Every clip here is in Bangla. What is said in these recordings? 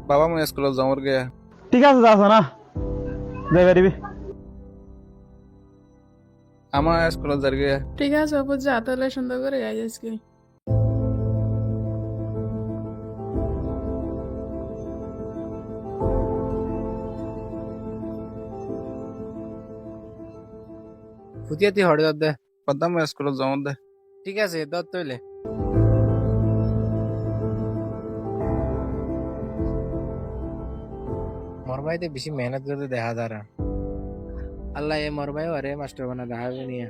বাবা মই স্কুলত যাওঁৰ গে ঠিক আছে যাস না যাই পারিবি আমার স্কুলত যার গে ঠিক আছে অপু যা তাহলে সুন্দর করে আই আজকে ফুটিয়াতি হরে দে পদ্মা মই স্কুলত যাওঁর দে ঠিক আছে দত তৈলে মরবাইতে বেশি মেহনত করতে দেখা যারা আল্লাহ এ মরবাই আরে মাস্টার বানা দেখাবে নিয়ে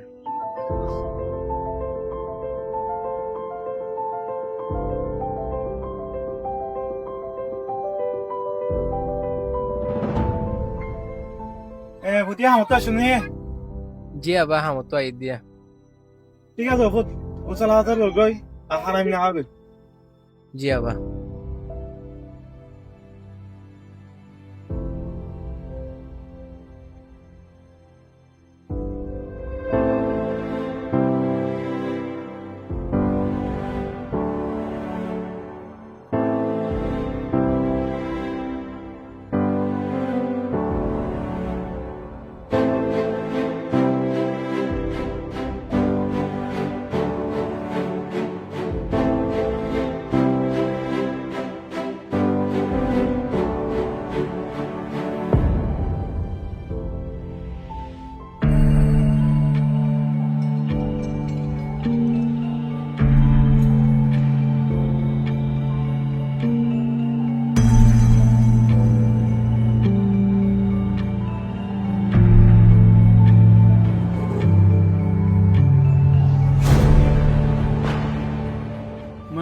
ভুতিয়া হামত শুনি জি আবা হামত তো আই দিয়া ঠিক আছে ফুট ওসালা হাজার গই আর হারামি না হবে জি আবা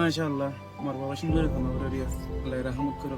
মাশাআল্লাহ আমার বাবা সুন্দর খানা করে রিয়াজ আল্লাহ রহমত করো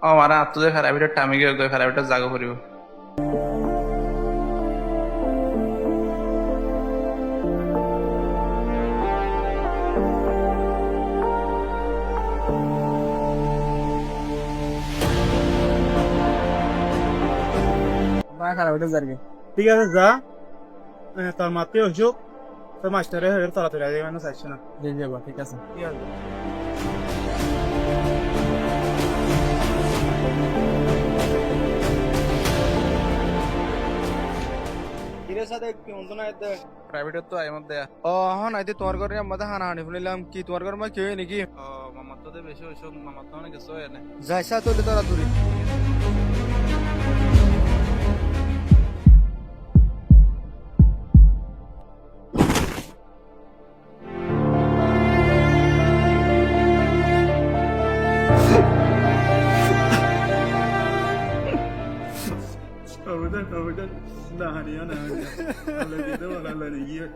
আমার আত্ম যে খারাপিটা টামি গিয়ে গই খারাপিটা জাগো করিব বা খারাপ হতে যারগে ঠিক আছে যা তোর মাতে অসুখ তোর মাস্টারে হয়ে তাড়াতাড়ি আগে মানে চাইছে না জি জি আবা ঠিক আছে ঠিক আছে প্রাইভেটত তো আইমত দেয়া ও হন আইতে তোমার ঘরে আমাদের হানাহানি শুনিলাম কি তোমার ঘরে মা কেউ নাকি ও মামার তো বেশি অসুখ মামার তো অনেক কিছু হয় না যাইসা তোলে তাড়াতাড়ি Abadan nahaniya Allah kita wala Allah ni ye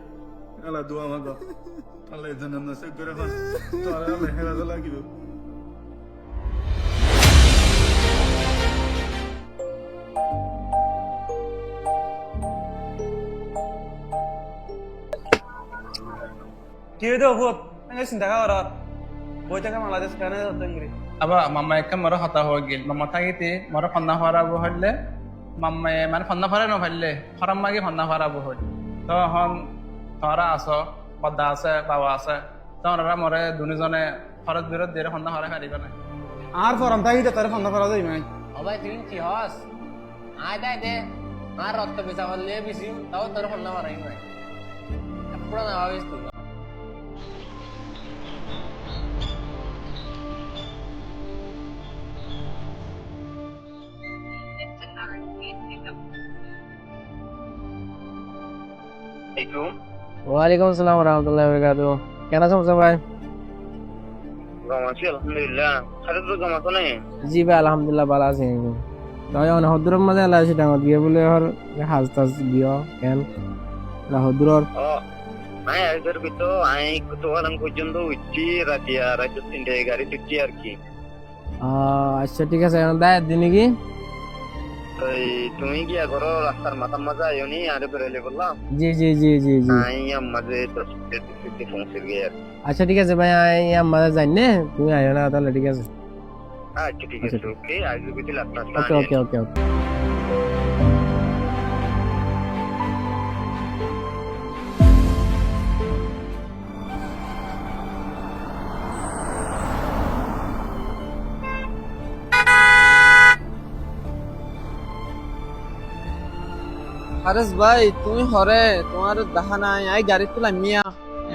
Allah dua maga Allah jangan nasib kare kan to Allah mehra da লাগিব কি হইতো ফুট আমি চিন্তা করা বই থেকে বাংলাদেশ কেন যাতে ইংরি আবা মামা একটা মরো হতা হয়ে গেল মামা থাকিতে মরো ফন্না ফারাবো হইলে মাম্মায়ে মানে ফন্না ফারা নফাইলে ফরাম মাগি ফন্না ফারাবো হইল তখন তোরা আছো বদ্দা আছে বাবা আছে তোরা মরে দুজনে খরচ বিরত দিয়ে ফন্না ফারা ফারিব না আর ফরম থাকি তার ফন্না করা যাই নাই অবাই তুই কি হস আয় দাই দে আর রক্ত বেচা করলে বেশি তাও তোর ফোন নাম্বার আই নাই পুরো না ভাবিস তুই ওয়ালাইকুম আসসালাম রহমতুল্লাহ বরকাতু। কেন আছো মুসা ভাই? গামাছি আলহামদুলিল্লাহ খারে তো গামাতো নাই জি ভাই আলহামদুলিল্লাহ ভালো আছি। তাই অন হদ্দুরের মাঝে এলা আছি ডাঙর গিয়ে বলে হর হাজ তাজ দিও কেন না হদ্দুরর ও আই আইদার বিতো আই কত আলাম পর্যন্ত উঠছি রাতিয়া রাত 3টায় গাড়ি ছুটছি আর কি। আচ্ছা ঠিক আছে এখন দায় দিন কি এই তুমি কি আগর রাস্তার মাথা মাজা আইনি আরে বেরলে বললাম জি জি জি জি জি আই আমাদের 10 পৌঁছে গিয়ে আর কি। আচ্ছা ঠিক আছে ভাই আই আমাদের যাই নে তুমি আইও না তাহলে ঠিক আছে। আচ্ছা ঠিক আছে ওকে আজ বিতি লাগতা ওকে ওকে ওকে ওকে হারেস ভাই তুমি হরে তোমার দেখা নাই আই গাড়ি তুলা মিয়া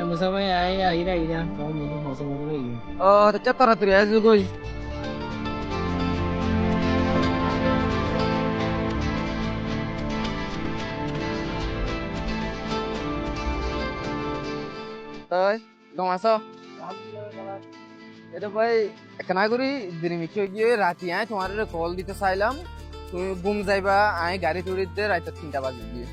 মুসা ভাই আই আই রা ইরা কম মতো মতো মতো ও তা তাড়াতাড়ি আই কই তাই কেমন আছো? এটা ভাই কেনা করি দিনমিকে গিয়ে রাতি আয় তোমার কল দিতে চাইলাম তুমি ঘুম যাইবা আই গাড়ি তুড়িতে রাত 3টা বাজে দিয়ে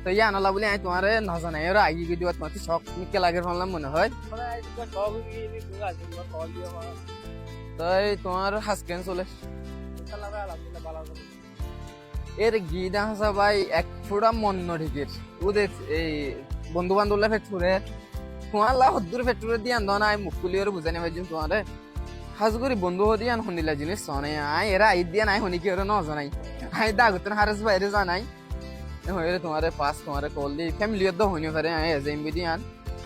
তো ইয়া আনলা বলে আই তোমার না জানাই ওরা আগে গিয়ে দিবা তোমার শখ মিকে লাগে ফেললাম মনে হয় তাই তোমার হাসকেন চলে এর গিদা হাসা ভাই এক ফোড়া মন ঠিকের ওদের এই বন্ধু বান্ধবরা ফেটুরে তোমার লা হদ্দুর ফেটুরে দিয়ে আন্দো না মুখ খুলি ওর বুঝানি ভাই তোমারে হাজ করি বন্ধু হদি আন শুনিলা জিনিস শোনে আই এরা আই দিয়া নাই শুনি কি ওরা ন জানাই আই দাগুতন হারেস বাইরে জানাই হইলে তোমারে পাস তোমারে কল দি ফ্যামিলি দ হইনি পারে আই এজাইম বিদি আন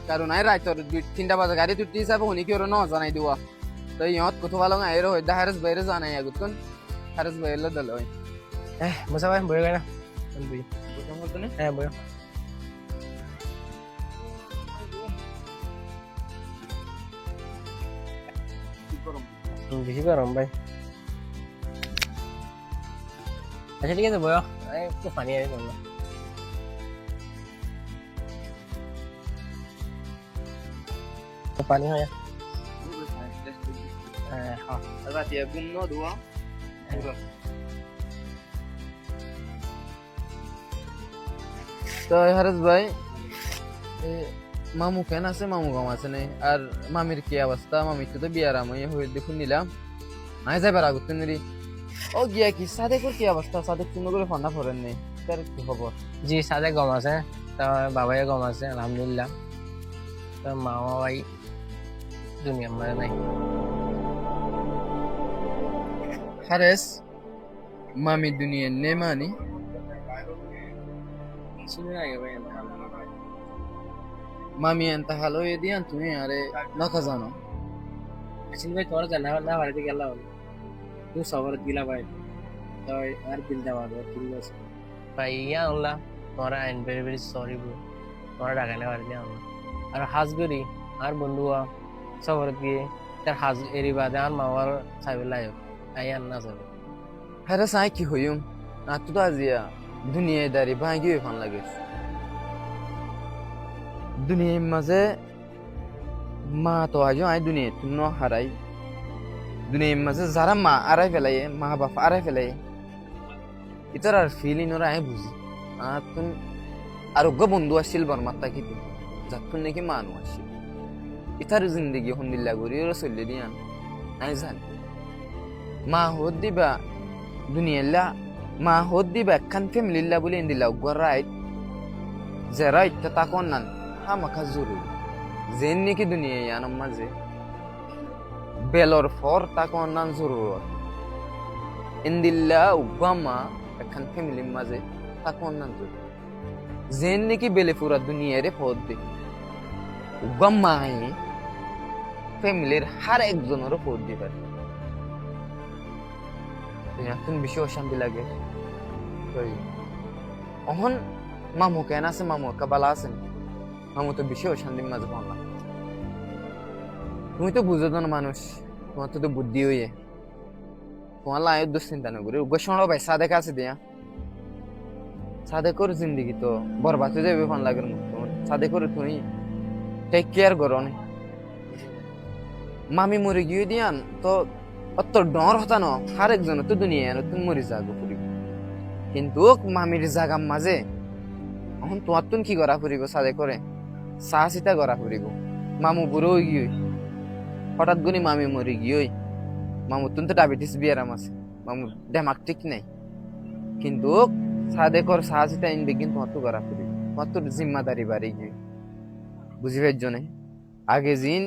কারণ আই রাইতর 3টা বাজে গাড়ি তুটি হিসাবে শুনি কি ওরা ন জানাই দিবা তো ইয়ত কত ভালো আই এর হইদা হারেস বাইরে জানাই আগুতন হারেস বাইরে দল হই মুসা ভাই বই গেনা বুঝাম বলতো না হ্যাঁ বই বেশি গরম ভাই আচ্ছা ঠিক আছে বয় একটু পানি আনি করলো পানি হয় হ্যাঁ হ্যাঁ রাতিয়া ঘুম ন দুয়া তো হারেস ভাই মামু কেন আছে মামু কম আছে নাই আর মামির কি অবস্থা মামি তো বিয়ার আমি হয়ে দেখুন নিলাম আই যাবার আগুত নিরি ও গিয়া কি সাদেকুর কি অবস্থা সাদেক তুমি করে ফোন না করেন নেই তার কি খবর জি সাথে গম আছে তো বাবাই গম আছে আলহামদুলিল্লাহ তো মামা ভাই দুনিয়ার মানে নাই হারেস মামি দুনিয়া নে মানি শুনে আগে ভাই মামি এত হালো হয়ে দিয়ান তুমি আরে নকা জানো আসলে ভাই তোর জানা না বাড়িতে গেলাম তুই সবার গিলা ভাই তো আর দিল যাওয়া ঠিক আছে ভাই ইয়া আল্লাহ তোরা আইন ভেরি ভেরি সরি ব্রো তোরা ডাকালে বাড়িতে আল্লাহ আর হাজগরি আর বন্ধুয়া সবার গিয়ে তার হাজ এরি বাদে আর মামার চাইবে লাইক আই আর না যাবে হারেস আই কি হইম না তো আজিয়া দুনিয়ায় দাঁড়ি ভাঙি হয়ে ফান লাগে দুনিয়ার মাঝে মা তো আজও আই দুনিয়া তুমি হারাই দুনিয়ার মাঝে যারা মা আড়াই ফেলাই মা বাপ আড়াই ফেলাই ইতার আর ফিলিং ওরা আই বুঝি আর তুমি আরোগ্য বন্ধু আসছিল বর্মাত্তা কি যাতুন নাকি মানু আসছিল ইতার জিন্দগি হন্দিল্লা করি ওরা চলে দিয়ান আই জানি মা হত দিবা দুনিয়াল্লা মা হত দিবা একখান ফ্যামিলিল্লা বলে ইন্দিল্লা উগ্র রাইট যে রাইট তা কোন নান হামাখা জরুরি যেন নাকি দুনিয়া ইয়ানোর মাঝে বেলর ফর তা কোন নান জরুরত ইন্দিল্লা উগ্রামা একখান ফ্যামিলির মাঝে তা কোন নান জরুরি যেন নাকি বেলে পুরা দুনিয়ারে ফদ দে উগ্রামাই ফ্যামিলির হার একজনেরও ফদ দিবার এখন বেশি অশান্তি লাগে অহন মামু কেন আছে মামু কাবালা আছেন মামু তো বেশি অশান্তির মাঝে পাওয়া তুমি তো বুঝো না মানুষ তোমার তো বুদ্ধি হইয়ে তোমার লাইয়ের দুশ্চিন্তা না করি উগ্র শোনো ভাই সাদে কাছে দিয়া সাদেকর জিন্দগি তো বরবাদ হয়ে যাবে ফান লাগার মতো সাদেকর তুমি টেক কেয়ার করো নি মামি মরে গিয়ে দিয়ান তো অত ডর হতানো হার একজন তো দুনিয়া তুমি মরে যাগো ফুরিব কিন্তু মামির জাগার মাঝে এখন তোমার তুন কি করা ফুরিব সাদে করে চাহ চিতা করা ফুরিব মামু বুড়ো হয়ে গিয়ে হঠাৎ গুনি মামি মরে গিয়ে মামুর তুন তো ডায়াবেটিস বিয়ারাম আছে মামুর দেমাগ ঠিক নাই কিন্তু সাদে কর চাহ চিতা ইনবে কিন্তু তোমার তো করা ফুরিব তোমার তো জিম্মাদারি বাড়ি গিয়ে বুঝি পাইছ না আগে জিন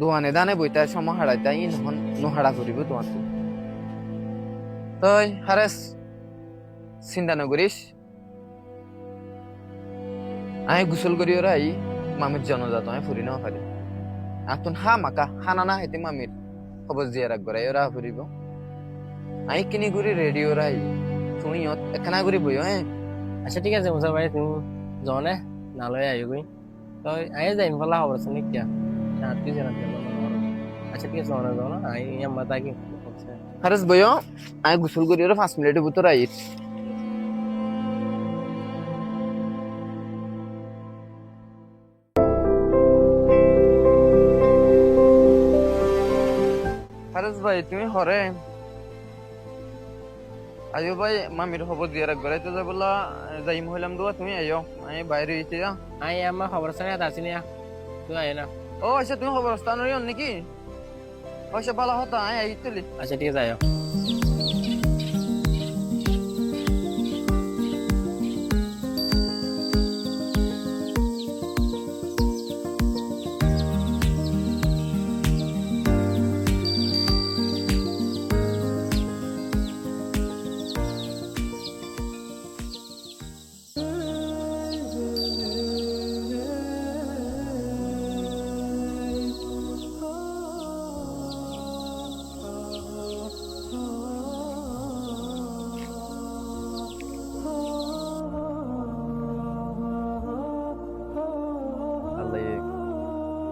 দোয়ানে দানে বইটা সময় হারাইতা ই নহন নহারা করিব তোমার তো তই হারেস চিন্তা নকরিস আমি গোসল করি ওরা আই মামির জনজাত আমি ফুরি না পারি আতুন হা মাকা হানা না হাইতে মামির খবর দিয়ে রাখ গড়াই ওরা ফুরিব আমি কিনি ঘুরি রেডি ওরা আই তুমি এখানা ঘুরি বইও হ্যাঁ আচ্ছা ঠিক আছে মুসা ভাই তুমি জনে নালয় আইও গই তো আই যাই ফলা খবর আছে নি কিয়া তুই জানা আচ্ছা ঠিক আছে অনেক যাও না আই আম্মা তাকে হারেস বইও আমি গোসল করি ওরা 5 মিনিটের ভিতর আই হারেস ভাই তুমি হরে আইও ভাই মামির খবর দিয়ে রাখ গড়াইতে যাবলা যাই মহিলাম দোয়া তুমি আইও আমি বাইরে হইতে যা আই আম্মা খবর আছে না আসিনি তুই আয় না ও আচ্ছা তুমি খবর স্থান হইও নাকি আচ্ছা ভালো হতা আই আইতলি আচ্ছা ঠিক আছে আয়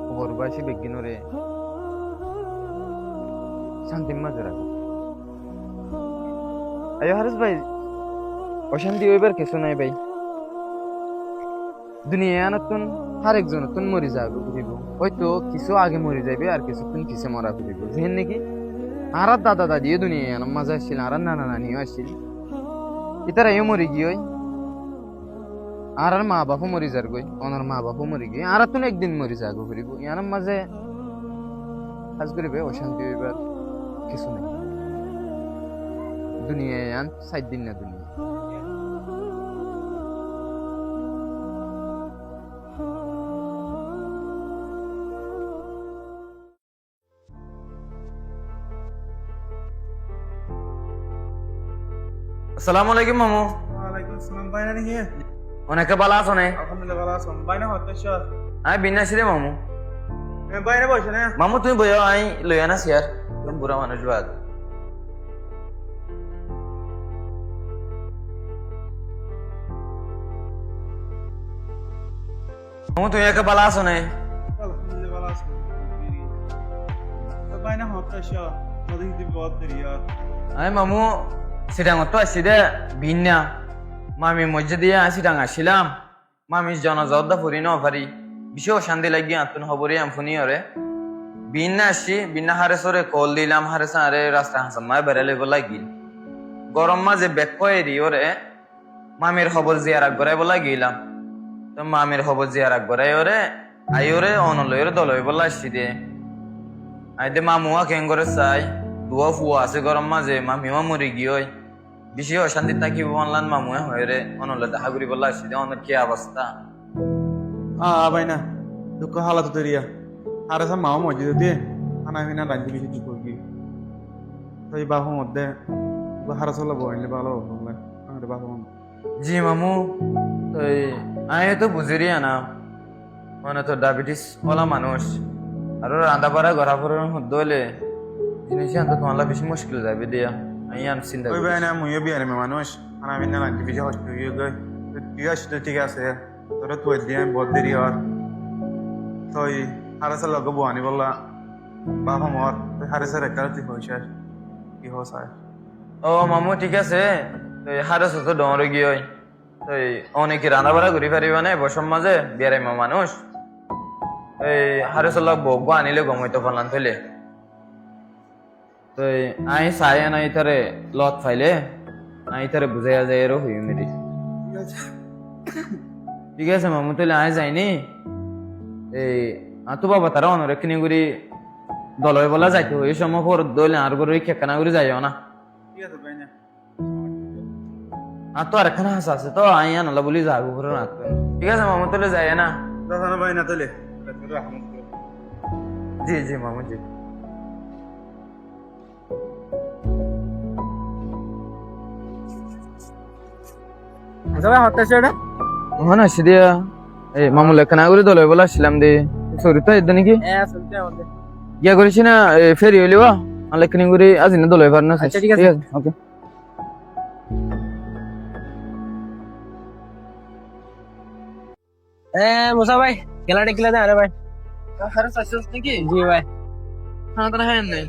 খবরবাসী বেগিনরে শান্তির মাঝে রাখো আয়ো হারিস ভাই অশান্তি হইবার কিছু নাই ভাই দুনিয়া নতুন হার একজন নতুন মরি যাবে বুঝিব হয়তো কিছু আগে মরি যাবে আর কিছুক্ষণ কিছু মরা বুঝিব যেহেন নাকি আর দাদা দাদিও দুনিয়া মাঝে আসছিল আর নানা নানিও আসছিল ইতারাইও মরি গিয়ে আর মা বাপও মরি যার গই ওনার মা বাপও মরি গিয়ে আর তুমি একদিন মরি যাগো ফুরিব ইয়ার মাঝে কাজ করিবে অশান্তি হইবার কিছু নেই দুনিয়ায় আন 7 দিন না দুনিয়া আসসালামু আলাইকুম মামু ওয়ালাইকুম আসসালাম বাইনা নি হে অনেকে ভালো আছো নে আলহামদুলিল্লাহ ভালো আছি বাইনা হতে স্যার আমি বিনাশি রে মামু বাইনা বসে না মামু তুমি বইও আই লই আনা সিয়ার তুমি বুড়া মানুষ বাদ মামু তুমি একে ভালো আছো নে আলহামদুলিল্লাহ ভালো আছি বাইনা হতে স্যার নদী দি বহুত দেরি আর আমি মামু সিটাঙত তো আসছি দে বিন্যা মামি মজ্জা দিয়ে সিটাং আসছিলাম মামি জনজদ্দা ফুরি ন পারি বিশেষ অশান্তি লাগি আতুন হবরি আম ফুনি ওরে বিন্যা আসছি বিন্যা হারে সরে কল দিলাম হারে সারে রাস্তা হাসান মায় বেড়ালে লাগিল গরম মাঝে বেক কয়েরি ওরে মামির খবর জিয়ারাক গড়াই বলা গিলাম তো মামির খবর জিয়ারাক গড়াই ওরে আই ওরে অনলই ওরে দলই বলা আসছি দে আই দে মামুয়া কেন করে চাই দুয়া ফুয়া আছে গরম মাঝে মামিও মরি গিয়ে বেশি অশান্তি থাকিব অনলাইন মামুয়ে হয় রে অনলে দেখা করি বলা আসছি দে অনের কি অবস্থা বাইনা দুঃখ হালাত তৈরিয়া আর সব মাও মসজিদ দিয়ে খানা পিনা রাঁধি বেশি দুঃখ কি তো এই বাহু মধ্যে হারা চলা বইলে ভালো হবে আমার বাহু জি মামু তো আমি তো বুঝিরি না মানে তো ডায়াবেটিস ওলা মানুষ আর রান্না বাড়া ঘরা ফোরার মধ্যে হলে জিনিস আনতে তোমার বেশি মুশকিল যাবে দিয়া আমি আন চিন্তা ওই করি বাইনা মুইও বিয়ারে মানুষ খানা পিনা রাঁধি বেশি কষ্ট হয়ে গই ঠিক আছে ঠিক আছে তোরা তুই দিয়ে বহুত দেরি আর তো হারা চলা লগে বহানি বললা বাবা মর হারে স্যার একটা তুই হইছে কি হস ও মামু ঠিক আছে তো হারে তো ডরে গিয়ে এই অনেকে রান্না বাড়া ঘুরি পারিবা না বসম মাঝে বিয়ারাইমা মানুষ এই হারে চল্লা বগু আনিলে গমইতো পারলাম থইলে তো আই চাই নাই তারে লত ফাইলে আই তারে বুঝাইয়া যায় এরও হই মেরি ঠিক আছে মামু তাহলে আয় যাইনি এই আতো বাবা তারা অনরেক্ষিনী করি দলয় বলা যাইতো এই সময় পর দলে আর করে খেকানা করে যাইও না ঠিক আছে ভাই না আর তো আর এখানে হাসা আছে তো আই আনলা বলি যাবো পুরো রাত ঠিক আছে মামু তাহলে যাই না দাদা না ভাই না তাহলে জি জি মামু জি সবাই হতাশ এটা ওখানে আসি দিয়া এই মামু লেখানা করে দলয় বলা আসছিলাম দে সরি তো এদিন নাকি গিয়া করেছি না ফেরি হইলি বা লেখানি করে আজ না দলয় পার না আচ্ছা, ঠিক আছে। ওকে মুসা ভাই খেলাটা খেলে দেন আরে ভাই খারাপ আসছিস নাকি জি ভাই হ্যাঁ তারা হ্যাঁ নাই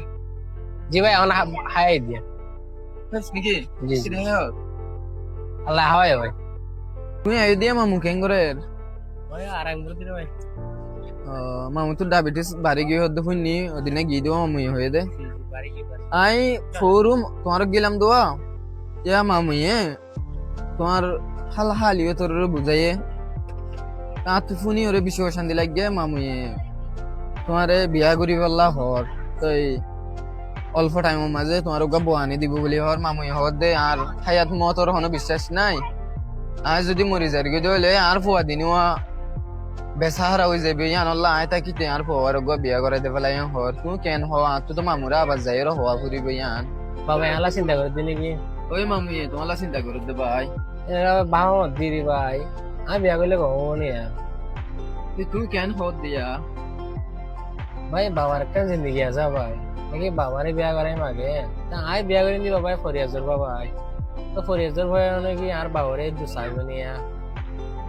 জি ভাই এখন হাই দিয়া নাকি জি সিধা আল্লাহ হাওয়াই ভাই তুমি আই দিয়া মামু কেন করে ভাই আরাম করে দিলে ভাই মামু তো ডায়াবেটিস বাড়ি গিয়ে হদ্দ শুননি ওদিনে গিয়ে দেবো মামু হয়ে দে বাড়ি কি বাড়ি আই ফোরুম তোমার গেলাম দোয়া ইয়া মামুয়ে তোমার হাল হালিও তোর বুঝাইয়ে তা শুনি ওরে বেশি অশান্তি লাগে মামুয়ে তোমারে বিয়া করি পাল্লা হর তো অল্প টাইমের মাঝে তোমার ওকে বোয়ানি দিব বলি হর মামুয়ে হর দে আর হায়াত মত ওর কোনো বিশ্বাস নাই আর যদি মরি যার গিয়ে হলে আর ফুয়া দিনও বেসাহারা হয়ে যাবে ইয়ান আল্লাহ আয় তা কিতে আর ফুয়ার ওকে বিয়া করে দে পেলাই হর তুই কেন হওয়া তুই তো মামুরা আবার যাই হওয়া ফুরিবে ইয়ান বাবা আল্লাহ চিন্তা করে দিলে কি ওই মামুয়ে তোমার চিন্তা করে দে ভাই এরা বাবা দিদি ভাই আমি বিয়া করলে কমো নি তুই কেন হত দিয়া ভাই বাবার একটা জিন্দগি আছে ভাই নাকি বাবারে বিয়া করে মাগে তা আই বিয়া করে দি বাবাই ফরিয়াজর বাবাই তো ফরিয়াজর ভাই নাকি আর বাবারে দুসাইব নিয়া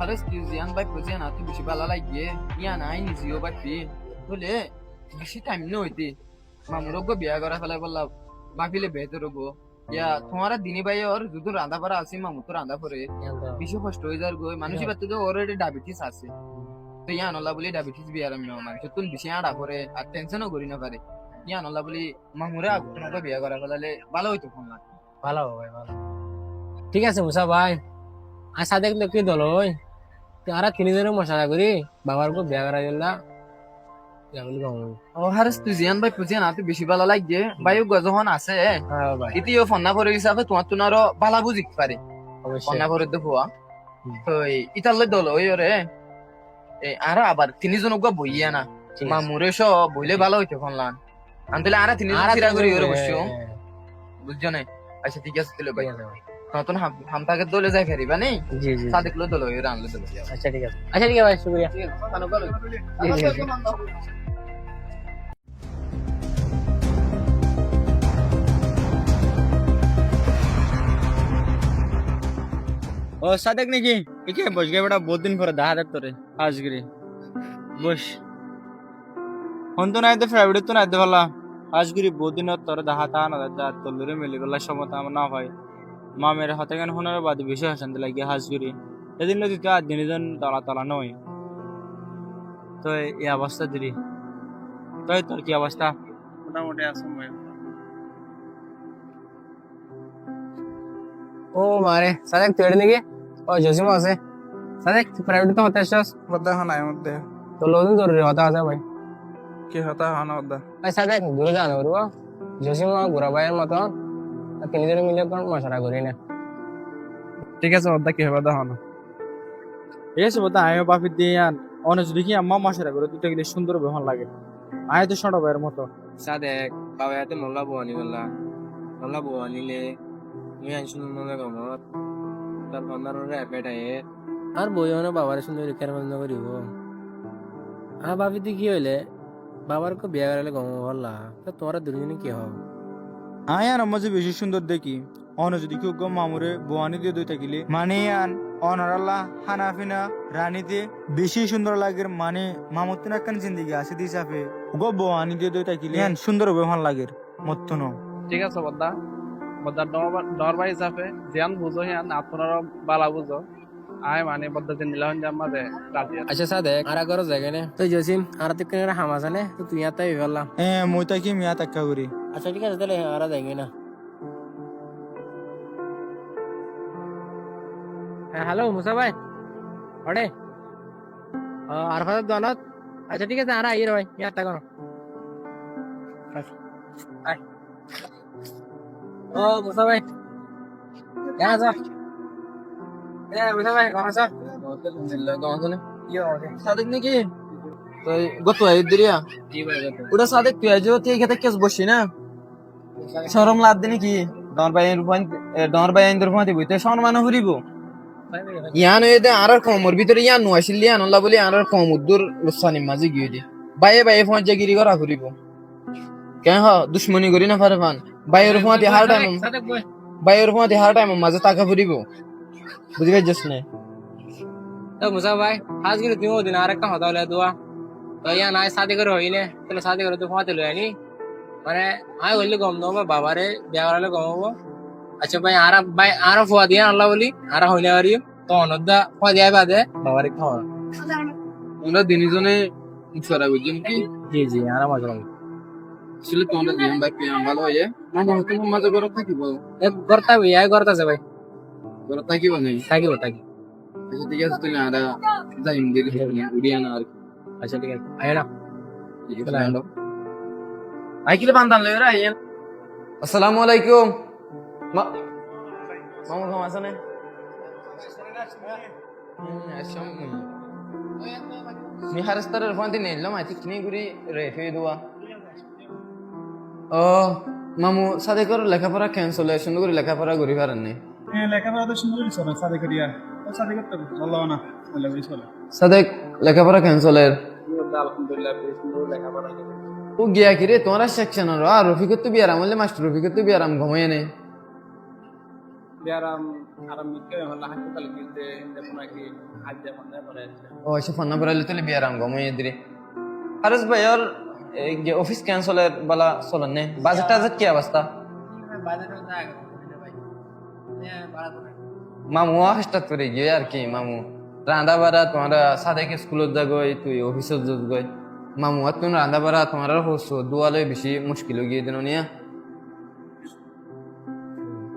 আরে জিয়ান ভাই বুঝিয়া না তুই বেশি ভালো লাগিয়ে ইয়ান আই নিজেও বাপি বলে বেশি টাইম ন হইতে মামুরকে বিয়া করা ফেলাই বললা বাপিলে বেহতর হবো ইয়া তোমার দিনী ভাই ওর যদি রাঁধা পারা আছে মামু তো রাঁধা পরে বেশি কষ্ট হয়ে যার গো মানুষই বাচ্চা তো অলরেডি ডায়াবেটিস আছে তো ইয়ান আল্লাহ বলি ডায়াবেটিস বিয়ার আমি মানুষ তুই বেশি আড়া করে আর টেনশনও করি না পারে ইয়ান আল্লাহ বলি মামুরে তোমাকে বিয়া করা ফেলালে ভালো হইতো ফোন না ভালো ভাই ভালো ঠিক আছে মুসা ভাই আর সাদেক লোক কি দল ওই আর তিনজনের মশলা করি বাবার কো বিয়া করা গেল ও হারেস তুই জিয়ান ভাই বুঝিয়া না তুই বেশি ভালো লাগে ভাই যখন আছে ইতিও ফন্না করে হিসাবে তোমার তো আরো ভালা বুঝিতে পারে ফন্না করে দেখুয়া তো ইতালে দল ওই রে আর আবার তিনজন বইয়া না মামুরে সব বইলে ভালো হইতে ফোনলাম আনতে আর তিনজন সিরা করি ওরে বসছো বুঝছো না আচ্ছা ঠিক আছে তাহলে ভাই নতুন হামতাকে দলে যাই ফেরিবা নেই জি জি সাদিক লো দল ওই রানলে দল আচ্ছা ঠিক আছে ভাই শুকরিয়া ও সাদেক নাকি একে বস গে বেটা বহুত দিন পরে দেখা দেখ তোরে আজগিরি বস ফোন তো নাই দে ফেভারিট তো নাই দে ভালা আজগিরি বহুত দিন তোরে দেখা তা না দা তোলরে মিলি গলা সমতা আমার না ভাই মা মেরে হাতে গান ফোনের বাদ বেশি হাসান্তি লাগে হাজগিরি এদিন নদী তো আর দিন তালা তালা নয় তো এই অবস্থা দিলি তাই তোর কি অবস্থা মোটামুটি আছে ও মারে সাদেক তুই নাকি ও জসিম আছে সাদেক প্রাইভেট তো হতে আসছস বদা হন আই মধ্যে তো লোদিন জরুরি হতা আছে ভাই কি হতা হন বদা ভাই সাদেক দূরে যান করব জসিম গুরা ভাইয়ের মতো তিনজনে মিলে কোন মশলা করি না ঠিক আছে বদা কি হবে দা হন ঠিক আছে বদা আমিও বাপি দিয়ে আন অনেক দেখি আম্মা মশলা করে দুটো গেলে সুন্দর বেহন লাগে আয় তো ছোট ভাইয়ের মতো সাদেক বাবা এত নল্লা বোয়ানি বললা নল্লা বোয়ানিলে তুমি আনশুন নল্লা গমত তার বন্দারে এপেটায় আর বইও বাবার সুন্দর রিকার বন্ধ করিব আর ভাবি তুই কি হইলে বাবার কো বিয়া করালে গম বললা তো তোরা দুজনে কি হও আয় আর আমার যে বেশি সুন্দর দেখি অন যদি কেউ গো মামুরে বোয়ানি দিয়ে দুই থাকিলে মানে আন অনারাল্লাহ হানাফিনা রানীতে বেশি সুন্দর লাগে মানে মামুর তো একখান জিন্দিগি আছে দি চাপে গো বোয়ানি দিয়ে দুই থাকিলে সুন্দর বেহান লাগে মত্তন ঠিক আছে বদ্দা বদ্দার ডর বাড়ি চাপে যেন বুঝো হ্যান আপনারা বালা বুঝো আয় মানে পদ্ধতি নিলাম যে আমাদের রাজি আছে। আচ্ছা সাদেক আর আগর জায়গা নে তুই জসিম আর তুই কেন হামাস নে তো তুই আতাই বললাম মই তাকি মিয়া তাক্কা করি আচ্ছা ঠিক আছে তাহলে আর জায়গা না হ্যালো মুসা ভাই ওড়ে আর ফাদার দনত আচ্ছা ঠিক আছে আর আই রে ভাই ইয়ারটা করো আয় ও মুসা ভাই কেন আছো মুসা ভাই কেমন আছো আলহামদুলিল্লাহ কেমন আছেন ইয়ো সাদেক নাকি তো গত দিরিয়া জি ভাই ওটা সাদেক তুই আজ তুই খেতে কেস বসি না শরম লাদ দিনি কি ডর ভাই ইন্দর ফাঁতি বইতে সম্মান হরিব ইয়ান হয়ে দে আর কমর ভিতরে ইয়ান নো আসিল ইয়ান আল্লাহ বলি আর কম উদ্দুর লসানি মাঝে গিয়ে দি বাইয়ে বাইয়ে ফোঁজে গিরি করা হরিব কেন হ দুশ্মনী করি না পারে ফান বাইয়ের ফাঁতি হার টাইম সাদেক বই বাইয়ের ফাঁতি হার টাইম মাঝে টাকা ফুরিব বুঝি গেছিস না তো মুসা ভাই আজ কিন্তু তুমি ওদিন আর একটা হতা হলে দোয়া তো ইয়া নাই শাদি করে হইলে তাহলে শাদি করে তো ফাঁতে লই আনি মানে আয় হইলে গম দেবো বাবারে বিয়া করালে গম হবো আচ্ছা ভাই আর ফুয়া দিয়ে আল্লাহ বলি আর হইলে পারি তো অনদা ফুয়া দিয়ে বাদে বাবারে খাওয়া আমরা দিনজনে ইশারা বুঝছেন কি জি জি আর মজা আসলে তোমরা দিন ভাই পেয়াম ভালো হয়ে মামা তুমি মাঝে করে থাকিব করতে হবে ইয়া করতেছে ভাই করে থাকিব নাই থাকিব থাকি আচ্ছা ঠিক আছে তুমি আর যাইম দিদি উড়িয়া না আর আচ্ছা ঠিক আছে আয় না আইকিলে বান্দান লই রা আইয়েন আসসালামু আলাইকুম মামু কেমন আছেন মি হারস্তারের ফোনটি নিলাম আই ঠিক নেই গুরি রেফে দুয়া ও মামু সাদেকর লেখাপড়া ক্যান্সেলেশন করে লেখাপড়া করি পারেন নি লেখাপড়া তো সুন্দর চলে সাদে করিয়া সাদে করতে ভালো না বলে চলে সাদেক লেখাপড়া ক্যান্সেলের আলহামদুলিল্লাহ বেশ সুন্দর লেখাপড়া করে। ও গিয়া কিরে তোমার সেকশন আর রফিকত তো বিয়ারাম হলে মাস্টার রফিকত তো বিয়ারাম ঘুমায় নে বিয়ারাম আরাম মিটকে হল হাসপাতাল গিলতে দেখুন কি হাজ যেমন পরে ও সে ফোন নাম্বার আইলে তাহলে বিয়ারাম ঘুমায় দিরে আরস ভাই আর যে অফিস ক্যান্সেলের বালা চলেন নে বাজেট টাজেট কি অবস্থা বাজারে যায় ভাই হ্যাঁ বাড়া তো মামু হাসটাত করে গিয়ে আর কি মামু রান্দা বাড়া তোমার সাদেকে স্কুলত যা গই তুই অফিসত যত গই মামু আর তুমি রান্দা বাড়া তোমার হচ্ছে দুয়ালে বেশি মুশকিল গিয়ে দিন নিয়া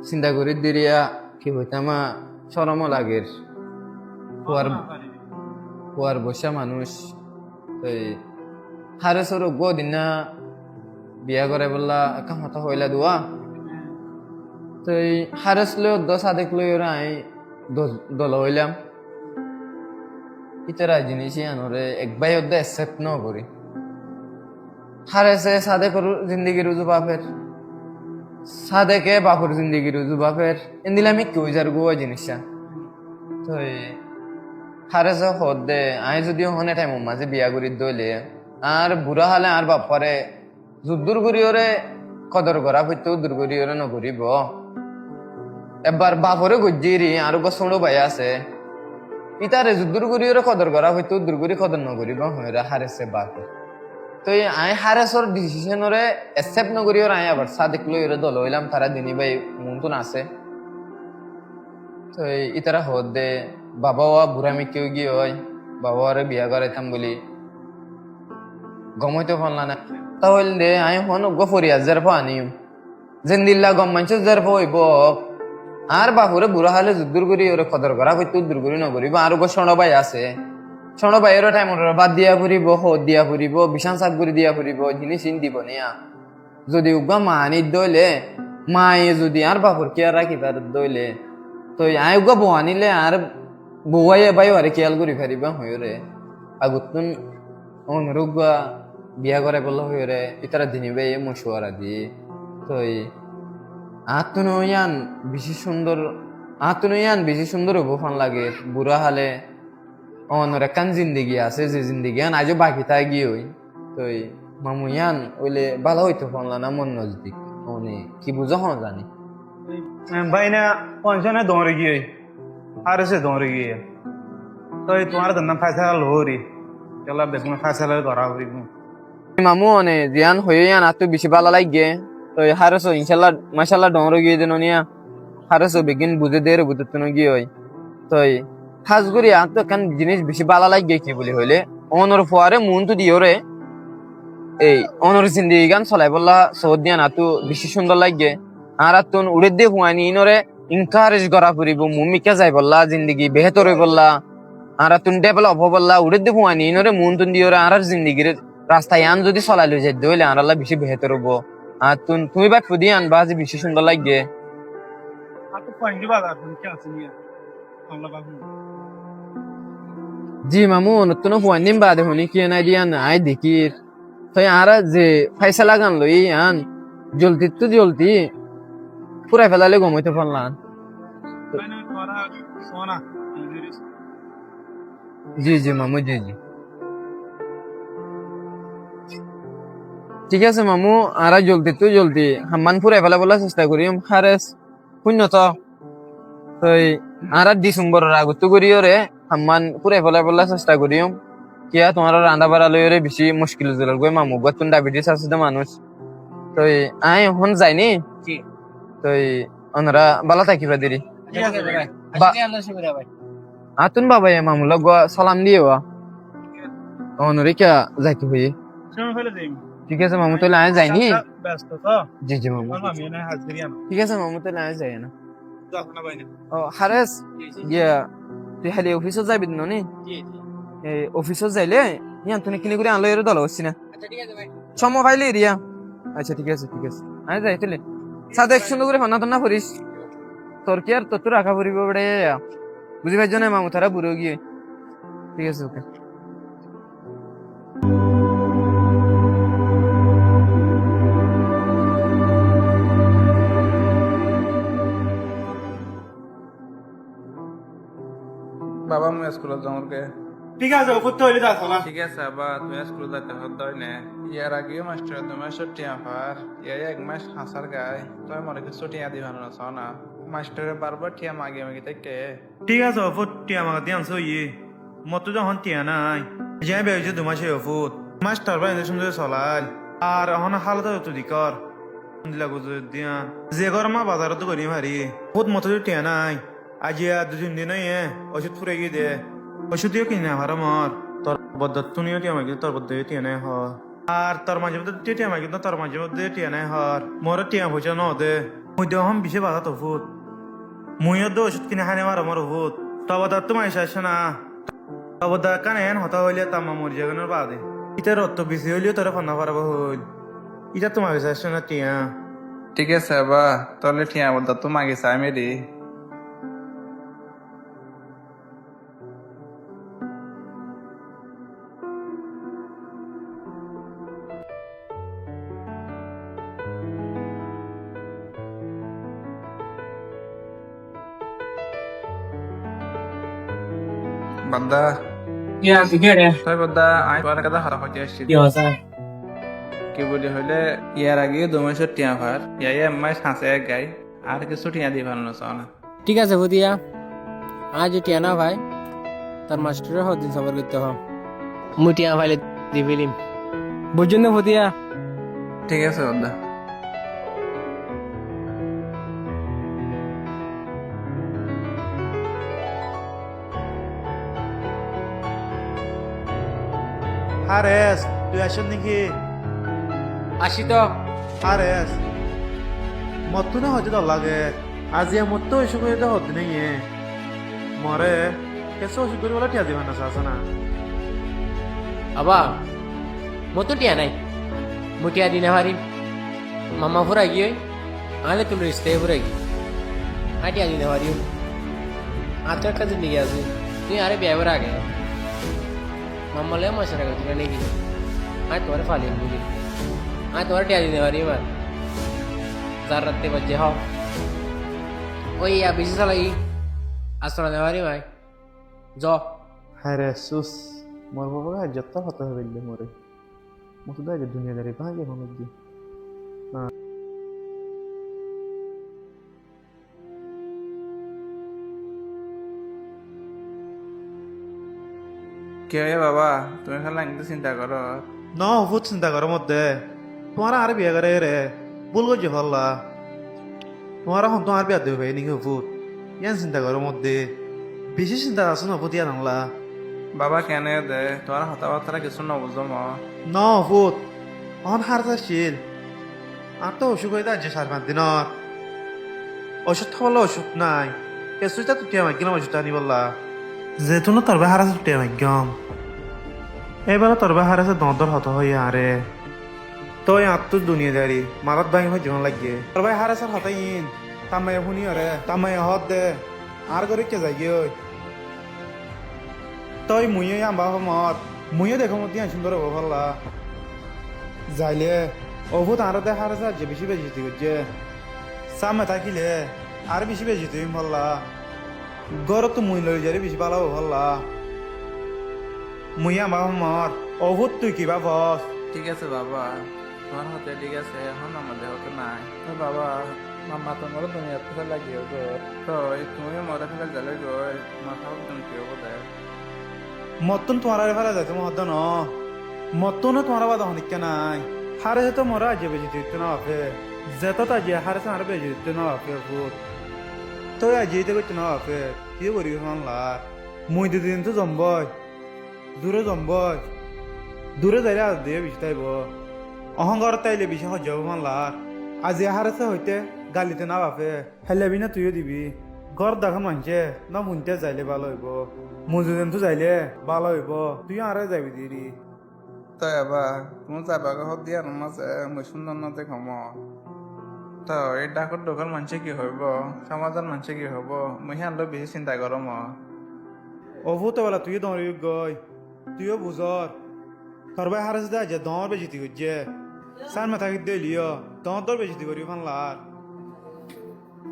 চিন্তা করে দিরিয়া কি হইতামা সরমও লাগের কুয়ার বসা মানুষ এই হারে সর গো দিনা বিয়া করে বললা কামতা হইলা দুয়া তো এই হারেস লই সাদেক লই ওরা আই দল হইলাম ইতারা জিনিস আনরে একবাই অদ্দা অ্যাকসেপ্ট ন করি হারেসে সাদেকর জিন্দিগি রুজু বাপের সাদেকে বাপর জিন্দিগি রুজু বাপের এন্দিলে আমি কেউ যার গোয়া জিনিসটা তো হারেসে হদ দে আই যদিও হনে টাইম মাঝে বিয়া করি দইলে আর বুড়া হালে আর বাপারে যুদ্ধর করি ওরে কদর করা হইতো দূর করি ওরে নকরিব এবার বাপরে গজ্জিরি আর বছরও ভাই আছে ইতারে যুদ্ধর করি ওরে কদর করা হইতো দূর করি কদর নকরিব হইরা হারেছে বাপে তো আই হারেসর ডিসিশন ওরে অ্যাকসেপ্ট নকরি ওর আই আবার সাদেক লই ওরে দল হইলাম তারা দিনী ভাই মনতুন আছে তো ইতারা হদ দে বাবাও বুড়ামি কেউ গিয়ে হয় বাবা ওরে বিয়া করাইতাম বলি গমইতে পারলা না তাহলে দে আই হন গফরিয়া জারফ আনিম জিন্দিল্লা গম মানছ জারফ হইব আর বাপুরে বুড়া হালে যুদ্ধর করি ওরে কদর করা হইতো দূর করি নকরিব আর গো সণ ভাই আছে সণ ভাইয়ের টাইম বাদ দিয়া ফুরিব হদ দিয়া ফুরিব বিশান চাক করে দিয়া ফুরিব জিনিস দিব নিয়া যদি উগা মা আনি দইলে মায়ে যদি আর বাপুর কেয়ার রাখি তার দইলে তো আই উগা বউ আনিলে আর বউয়াই বাই আরে কেয়াল করি ফারিবা হইরে আগুতুন অনুরুগা বিয়া করে বললো হইরে ইতারা দিনিবে মশুয়ারা দিয়ে তো আত্মনয়ান বেশি সুন্দর হবো ফান লাগে বুড়া হালে অনর একান জিন্দিগি আছে যে জিন্দিগি আজও বাকি তাই গিয়ে হই তো মামু ইয়ান ওইলে ভালো হইতো ফানলা না মন নজদিক অনে কি বুঝো হন জানি ভাই না পঞ্চনে দৌড়ে গিয়ে আর সে দৌড়ে গিয়ে তো তোমার ধন্যবাদ ফাইসালা লোহরি চলা দেখুন ফাইসালা করা হইব মামু অনে জিয়ান হয়ে ইয়ান আতো বেশি ভালো লাগে তো হারসো ইনশাল্লাহ মাশাল্লাহ ডর গিয়ে দেন নিয়া হারসো বেগিন বুঝে দের বুঝতে গিয়ে হয় তো খাস করি আর তো একখান জিনিস বেশি ভালো লাগে কি বলি হইলে অনর ফুয়ারে মন তো দিও রে এই অনর জিন্দিগি গান চলাই বললা সৌদ দিয়া না তো বেশি সুন্দর লাগে আর তুন উড়ে দিয়ে হুয়ানি ইনরে ইনকারেজ করা ফুরিব মুমিকা যাই বললা জিন্দিগি বেহতর হই বললা আর তুন ডেভেলপ হব বললা উড়ে দিয়ে হুয়ানি ইনরে মন তুন দিও রে আর জিন্দিগির রাস্তায় আন যদি চলাই লই যাই দইলে আর আল্লাহ বেশি বেহতর হবো আর তুমি বাই ফুদি আনবা যে বেশি সুন্দর লাগে জি মামু নতুন হুয়ান দিন বাদে শুনি কি নাই দিয়া নাই দেখির তাই আর যে ফাইসা লাগান লই আন জলদি তো জলদি পুরাই ফেলালে গমাইতে পারলাম জি জি মামু জি জি ঠিক আছে মামু আর জলদি তো জলদি হাম্মান পুরাই ফেলা বলার চেষ্টা করি হারেস শূন্য তো আর ডিসেম্বরের আগত করিও রে হাম্মান পুরাই ফেলা বলার চেষ্টা করিও কিয়া তোমার রান্না বাড়া লই রে বেশি মুশকিল জলের গই মামু গতুন ডায়াবেটিস আছে তো মানুষ তো আই এখন যাইনি তো ওনারা ভালো থাকিবা দেরি আতুন বাবা মামু লগ সালাম দিও ওনরে কে যাইতে হই ঠিক আছে মামু তাহলে আয় যাইনি জি জি মামু ঠিক আছে মামু তাহলে আয় যাই না ও হারেস ইয়া তুই খালি অফিসত যাবি নি এই অফিসত যাইলে ইয়ান তুমি কিনে করে আনলো এর দল হচ্ছি না সময় পাইলে রিয়া আচ্ছা ঠিক আছে আয় যাই তাহলে সাদা এক সুন্দর করে ফান্না টান্না করিস তোর কি আর তোর রাখা পড়িব বেড়ে বুঝি পাইছ না মামু তারা বুড়ো গিয়ে ঠিক আছে ওকে বাবা মই স্কুলত যাওঁ কে ঠিক আছে ওপর তো হইলে যাচ্ছ না ঠিক আছে আবা তুমি স্কুলত যাতে হদ্দয় নে ইয়ার আগেও মাস্টার তোমার ছুটি আফার ইয়ার এক মাস হাসার গায় তুমি মনে কি ছুটি আদি ভালো না না মাস্টারে বারবার টিয়া মাগে মাগে তাকে ঠিক আছে ওপর টিয়া আমাকে দিয়ে আনছো ইয়ে মতো যখন টিয়া নাই যাই বেড়েছে দু মাসে ওপর মাস্টার বা এদের সুন্দর চলাল আর এখন হালত তো দিকর লাগো দিয়া যে গরমা বাজারত তো করি মারি বহুত মতো টিয়া নাই আজি আর দুদিন দিন ওষুধ ফুরে গিয়ে দে ওষুধ দিও কিনে আমার মর তোর বদ্ধ তুমিও টিয়া মাগি তোর বদ্ধ টিয়া নাই হর আর তোর মাঝে মধ্যে টিয়া মাগি তোর মাঝে মধ্যে টিয়া নাই হর মোর টিয়া পয়সা ন দে মুই দেহ বিশে বাধা তো ফুট মুইও তো ওষুধ কিনে হানে মার আমার ফুট তবদা তোমার এসে না তবদা কানে হতা হইলে তামা মরি যাগানোর বাদে ইটার অত বেশি হইলেও তোরা ফান্না পারব হইল ইটা তোমার এসে না টিয়া ঠিক আছে আবা তাহলে টিয়া বলতা তো মাগে চাই মেরি বান্দা তাই বান্দা আই তোর কথা হারা হইতে আসছি কি বলি হইলে ইয়ার আগে 2 মাসের টিয়া ভার ইয়া মাস হাসে এক গাই আর কিছু টিয়া দি ভালো না চাও না ঠিক আছে ভুদিয়া আজ টিয়া না ভাই তার মাস্টারের হদিন সবার করতে হ মুই টিয়া ভাইলে দি ফেলিম বুঝছেন না ভুদিয়া ঠিক আছে বান্দা হারেস তুই আসেন নাকি আসি তো হারেস মতো না হয়তো দল লাগে আজি আমার তো এসব করে হত নেই মরে কেসে ওষুধ করে বলে টিয়া দিবেন না আছে না আবা মতো টিয়া নাই মুটিয়া দিনে হারিম মামা ফুরা গিয়ে আলে তুমি রিস্তে ফুরা গিয়ে আটিয়া দিনে হারিম আচার কাজে নিয়ে আসি তুই আরে বিয়ে আগে মামা লে মশারা করছিল নাকি আয় তোমার ফালিয়ে বুঝি আয় তোমার টিয়া দিনে হারিম আর চার রাত্রে বাজে হও ওই বেশি চালাই আসরা নেওয়া হারিম আয় জ হারেসুস মোর বাবা যত হতে হবে মরে মতো দাই দুনিয়াদারি ভাগে মানুষ দি কি হয় বাবা তুমি খালি আনতে চিন্তা করো ন বহুত চিন্তা করো মধ্যে তোমার আর বিয়ে করে রে ভুল করছে ভাল্লা তোমার এখন তোমার বিয়া দেবে নাকি বহুত ইয়ান চিন্তা করো মধ্যে বেশি চিন্তা আছে নপতিয়া নংলা বাবা কেনে দে তোর কথাবার্তা কিছু নবুঝো ম ন ফুট অন হার যাচ্ছিল আর তো অসুখ হয়ে যাচ্ছে 4-5 দিনত ওষুধ খাবলে ওষুধ নাই কেসুইটা তুটিয়া মাগিলাম ওষুধ আনি বললা যেহেতু না তোর বাহার আছে তুটিয়া মাগিয়াম এবার তোর বাহার আছে দর হত হইয়া আরে তই আত্ম দুনিয়াদারি মারাত ভাঙি হয়ে জীবন লাগিয়ে তোর ভাই হারে স্যার হতাই ইন তামাই শুনি আরে তামাই হত দে আর করে কে যাই গিয়ে তই মুয়ে আম্বা মত মুয়ে দেখো মতি সুন্দর হবো ভাল্লা যাইলে অভূত আরো দেখা আছে যে বেশি বেশি করছে সামনে থাকিলে আর বেশি বেশি তুমি ভাল্লা গর তো মুই লই যারে বেশি ভালো ভাল্লা মুই আম্বা মত অভূত তুই কিবা বস ঠিক আছে বাবা তোমার হাতে ঠিক আছে এখন আমাদের হতে নাই তো বাবা মাম্মা তোমার দুনিয়ার থেকে লাগিয়ে গো তো তুমি মরে ফেলে গেলে গো মাথা তুমি কি হবো দেয় মতন তোমার ফেলা যাইতে মহদ্দ ন মতন তোমার বাদ হনিকে নাই হারে তো মরা আজে বেজি দিতে না আপে যেত তা যে হারে সারে বেজি দিতে না আপে ফুট তো আজে দিতে করতে না আপে কি করি মানলা মুই দুদিন তো জম্বই দূরে যাইলে আজ দিয়ে বেশি তাইব অহংকার তাইলে বেশি সহ্য হবো মানলা আজি হারে হইতে গালিতে না বাপে হেলেবি না তুইও দিবি ঘর দেখা মানছে না মুনতে যাইলে ভালো হইব মুজুদিন তো যাইলে ভালো হইব তুই আরে যাবি দিদি তো এবার তুমি যাবাকে হত দিয়া নমাজে মই সুন্দর না দেখম তো এই ডাকর দোকান মানুষে কি হইব সমাজের মানুষে কি হব মই আনলো বেশি চিন্তা করম অভূত বেলা তুই দৌড়ি গই তুইও বুঝর তোর ভাই হারে যা যে দর বেজিতি করছে সার মাথা দিতে লিও দর বেজিতি করি ফানলার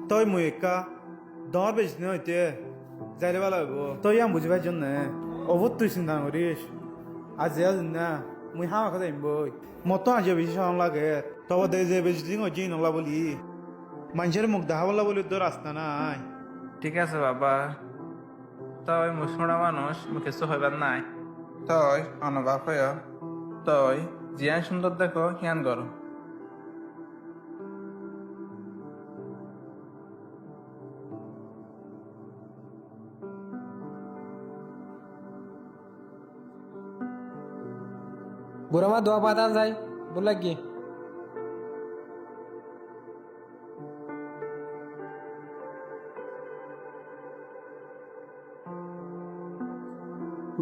তই মুই একা দর বেজিতি হইতে যাইলে ভালো হইব তই আম বুঝিবার জন্য অভূত তুই চিন্তা করিস আজ না মুই হামা কথা বই মত আজ বেশি সরম লাগে তবে দে যে বেজিতি হচ্ছে নলা বলি মানুষের মুখ দেখা বলা বলি তো রাস্তা নাই ঠিক আছে বাবা তই মুসমরা মানুষ মুখ কিছু হইবার নাই তই অনবাপ হইয় তই জিয়ান সুন্দর দেখো হিয়ান করো बुरा मत दुआ पाता जाए बोला कि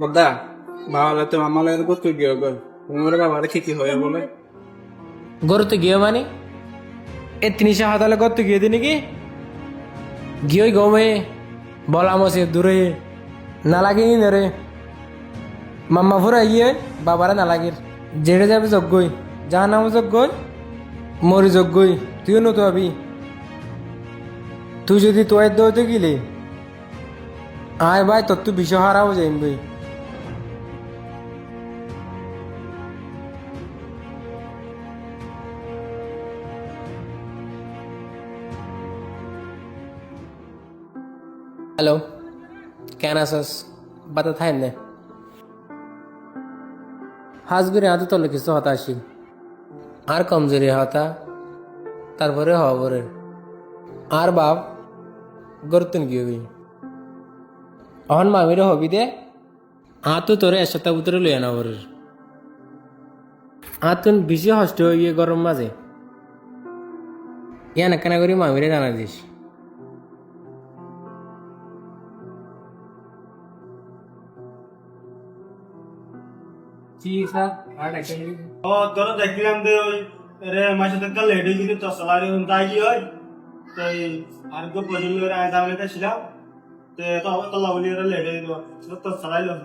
বদা ভালো তো মামা লাগে করতে গিয়ে গো তোমার বাবার কি হয়ে বলে গরু তো গিয়ে মানে এ তিনিশা হাতালে গত গিয়ে দিনি কি গিয়ে গমে বলাম সে দূরে না লাগে রে মাম্মা ফুরা গিয়ে বাবারা না লাগে যেটা যাবে যজ্ঞই যাহা নাম যজ্ঞই মরি যজ্ঞই তুইও নতো আবি তুই যদি তোয়ের দৌড়তে গেলি আয় ভাই তোর তুই বিষয় হারাও যাইম ভাই হ্যালো কেন আসস বাতা থাই না হাজবিরে হাতে তলে কিছু হতাশি আর কমজোরি হতা তারপরে হবরে আর বাপ গরতুন কি হবি অহন মামিরে হবি দে আতো তোরে একসাথে উতরে লই আনা বরের আতুন বেশি হষ্ট হয়ে গিয়ে গরম মাঝে ইয়ান কেনা করি মামিরে জানা দিস ও তোরা দেখলাম যে ওই রে মাসে তো লেট হয়ে গেছে তো সালারি তাই কি হয় তো আর গো প্রয়োজন করে আয় দামে ছিলাম তো আবার তো লাভলি ওরা লেট হয়ে গেল তো সালাই লোক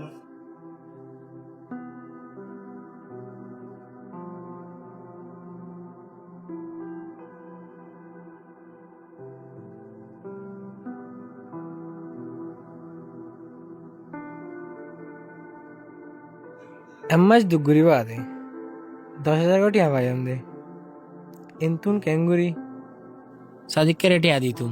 एम्मच दुगुरी बात है 10,000 कोटी हवाई हम दे इन तुम कैंगुरी सादिक के रेटी आदि तुम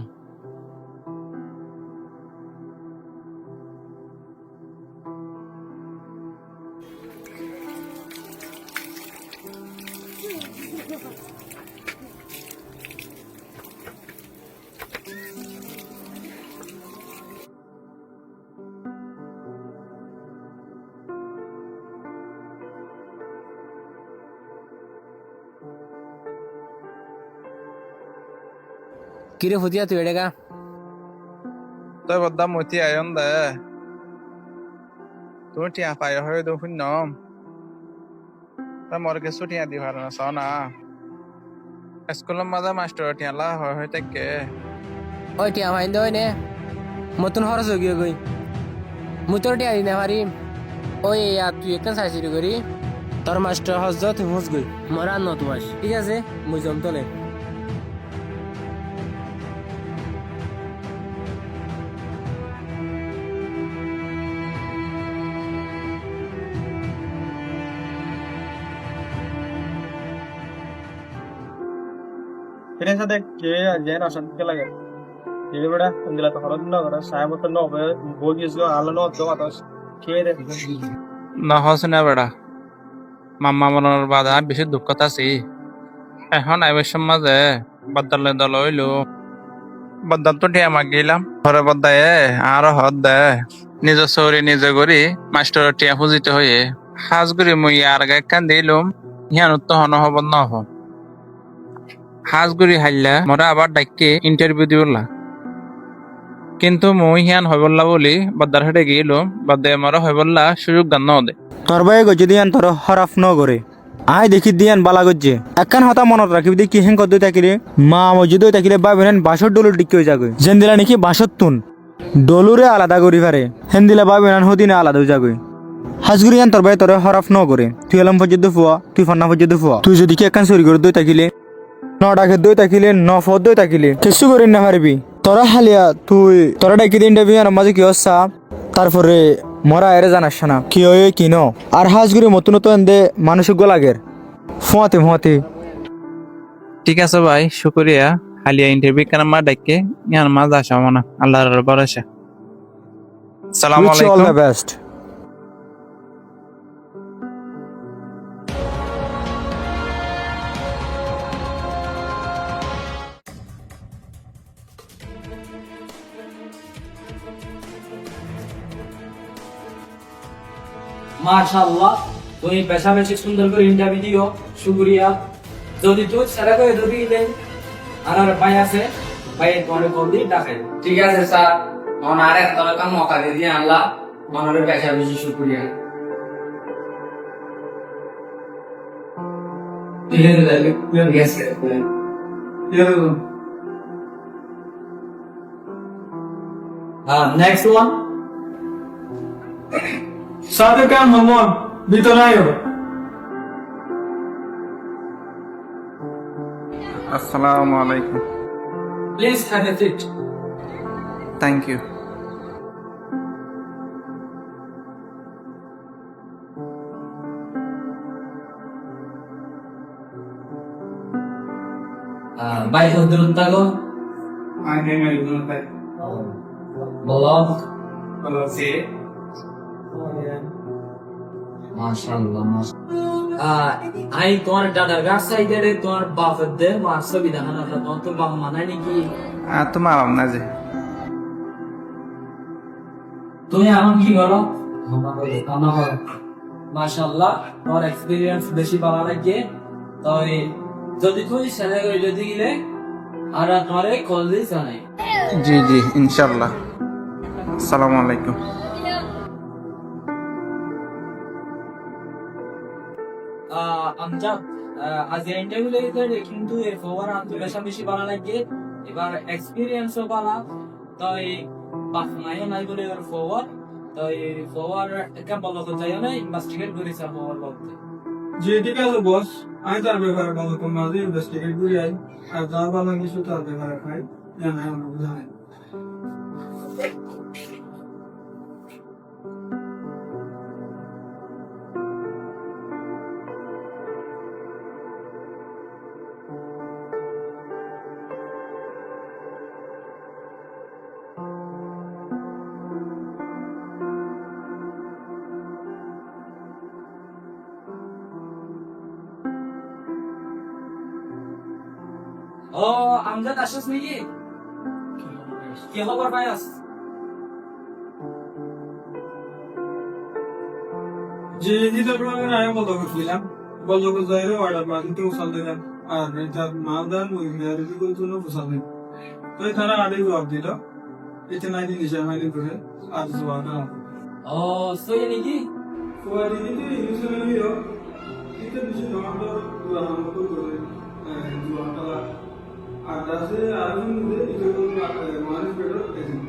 কিরে ফুতিয়া তুই এডেগা তই বদ্দা মতি আয়ন দে তোৰ টিয়া পাই হয় তো শুনম তই মোৰ কিছু টিয়া দি ভাল নাচ না স্কুলৰ মাজে মাষ্টৰ টিয়ালা হয় তাকে ওই টিয়া মাইন দই নে মতন খরচ হয়ে গিয়ে গই মুই তোর টিয়া দিনে পারিম ওই তুই একখান সাইসিরি করি তোর মাস্টার হজ তুই হুঁস গই মরা ন তোমার ঠিক আছে মুই জম তোলে এটার সাথে কে যে অশান্তি লাগে এই বেড়া ইংলা তো হরদ না করে সাহেব তো নবে বগিস গো আলো ন তো আতস কে রে নহস না বেড়া মাম্মা মনৰ বাধা বেছি দুঃখত আছে এখন আইবশ্যম মাঝে বাদ্দালে দল হইলো বাদ্দাল তো টিয়া মাগিলাম ঘরে বদ্দায়ে আর হদ দে নিজের চৌরি নিজে করি মাস্টার টিয়া খুঁজিত হয়ে সাজ করি মুই আর গায়ে কান দিলাম হিয়ান তো হন হব নহ হাজগুড়ি হাইলা মরা আবার ডাইকে ইন্টারভিউ দিবলা কিন্তু মই হিয়ান হইবল্লা বলি বাদ্দার হাটে গিয়েলো বাদ্দে মরা হইবল্লা সুযোগ গান দে তোর ভাই গজি দিয়ান তোর হরাফ ন করে আই দেখি দিয়ান বালা গজ্জে একখান হতা মনত রাখিবি দেখি হেন কদ্দই থাকিলে মা মসজিদ থাকিলে বাবেন বাঁশর ডলুর ডিক্কি হয়ে যাবে যেন দিলা নাকি বাঁশর তুন ডলুরে আলাদা করি পারে হেন দিলা বাবেন হদিনে আলাদা হয়ে যাবে হাজগুড়ি আন তোর ভাই তোর হরাফ ন করে তুই এলাম পর্যন্ত ফুয়া তুই ফান্না পর্যন্ত ফুয়া তুই যদি কি একখান চুরি করে দই থাকিলে নটাকে দই থাকিলে নফত দই থাকিলে কিছু করি না পারবি তোরা হালিয়া তুই তোরা ডাকি দিন ডাবি আর মাঝে কি হচ্ছা তারপরে মরা এরে জানাস না কি হয় কি ন আর হাজগুড়ি মতো নতুন দে মানুষের গোলাগের ফুয়াতে ফুয়াতে ঠিক আছে ভাই শুক্রিয়া হালিয়া ইন্টারভিউ কেন মা ডাইকে ইয়ান মাঝ আসা মানা আল্লাহর ভরসা সালাম উইচ অল আলাইকুম দ্য বেস্ট মাশাআল্লাহ তুমি বেশা বেশি সুন্দর করে ইন্টারভিউ দিও শুকরিয়া যদি তুই সেরা করে যদি দেন আর ভাই আছে ভাই তোমার কল দিয়ে ডাকে ঠিক আছে স্যার আর একটা কাম মকা দিয়ে আনলা মনের বেশা বেশি শুকরিয়া নেক্সট ওয়ান সাথে কাম মোহাম্মদ ভিতরে আয়ো আসসালামু আলাইকুম please have a seat thank you ভাই দূর থাকো বলো মাশাআল্লাহ আই তোমার দাদার গাছ সাইডে তোমার বাপের দে মার ছবি দেখানো তোমার তো বাপ মানায় নাকি তোমার ভাবনা যে তুমি এখন কি করো মাশাআল্লাহ তোমার এক্সপিরিয়েন্স বেশি ভালো লাগে তাই যদি তুই ছেলে যদি গেলে আর তোমার কল দিই জানাই জি জি ইনশাআল্লাহ আসসালামু আলাইকুম আমজাদ আজ ইন্টারভিউ লেগে কিন্তু এর ফোয়ার আনতে বেশি ভালো লাগে এবার এক্সপিরিয়েন্সও ভালো তাই বাফনায়ও নাই বলে এর ফোয়ার তাই ফোয়ার একটা বলো তো চাইও না ইনভেস্টিগেট করি স্যার ফোয়ার বলতে জি ঠিক আছে বস আমি তার ব্যাপারে ভালো করে মাঝে ইনভেস্টিগেট করি আই আর যা ভালো কিছু তার ব্যাপারে খাই জানাই আমরা বুঝাই ও আমজাদ আসিস নাকি কি খবর পাইস জি জি তো প্রবলেম আমি বলতে করছিলাম বলতে করে যাইরে অর্ডার বাকি তো উসাল দিলাম আর যার মাল দেন ওই মেয়ারে কি করে তুলো উসাল দিন তো তারা আগে জবাব দিল এটা নাই দিন নিশা মাইলি করে আর জবাব না ও সই নাকি ফুয়ারি দিতে ইংলিশ না নিও এটা দিছে জবাব দুয়া নাম করে জবাবটা আর দাসে আর মধ্যে এটা কোন মানুষ বেড়ো দেখেন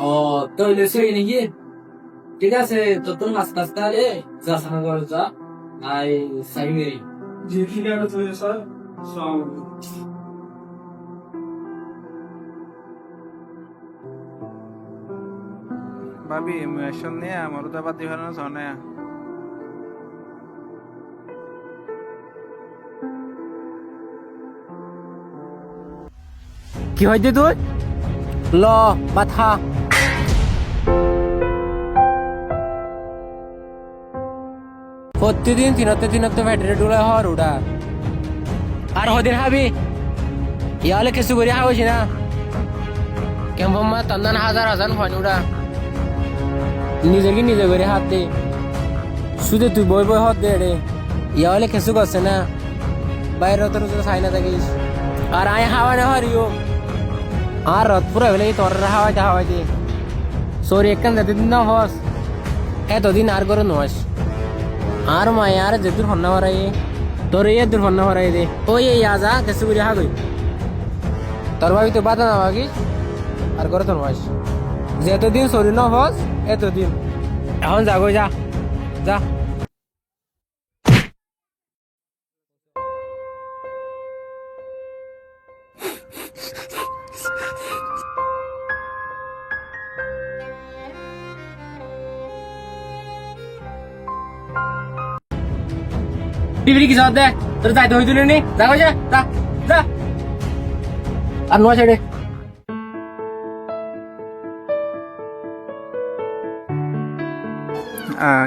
ও তো সই নাকি ঠিক আছে তো তুমি আস্তে আস্তে আরে যা সানা করে যা আই সাইমেরি জি ঠিক আছে তো স্যার সালাম ভাবি মেশন নিয়ে আমারও তো বাতি ফেলানো শোনে কি হয়েছে তুই ল মাথা প্রতিদিন তিনতে ব্যাটারি ডুলে হওয়ার উড়া আর হদিন হাবি ইয়ালে কিছু করে হাওছি না কেমন মা তন্দান হাজার হাজার হয় উড়া নিজে কি নিজে করে হাত দে শুধু তুই বই বই হাত দে রে ইয়ালে কিছু করছে না বাইরে তোর চাই না থাকিস আর আয় হাওয়া না হারিও আর রথ পুরো হলে তোর হাওয়াইতে সরি একখান যেদিন না হস এতদিন আর করে নস আর মায় আর যেদুর হন্না হরাই তোর এই দূর হন্না হরাই দে ওই এই আজা কেসু করে হাগই তোর ভাবি তো বাধা না ভাগি আর করে তো নস যেতদিন সরি না হস এতদিন এখন যাগো যা যা টিভি কি সাথে তোর যাইতে হইছিল নি যাও যা যা যা আর নোয়া ছেড়ে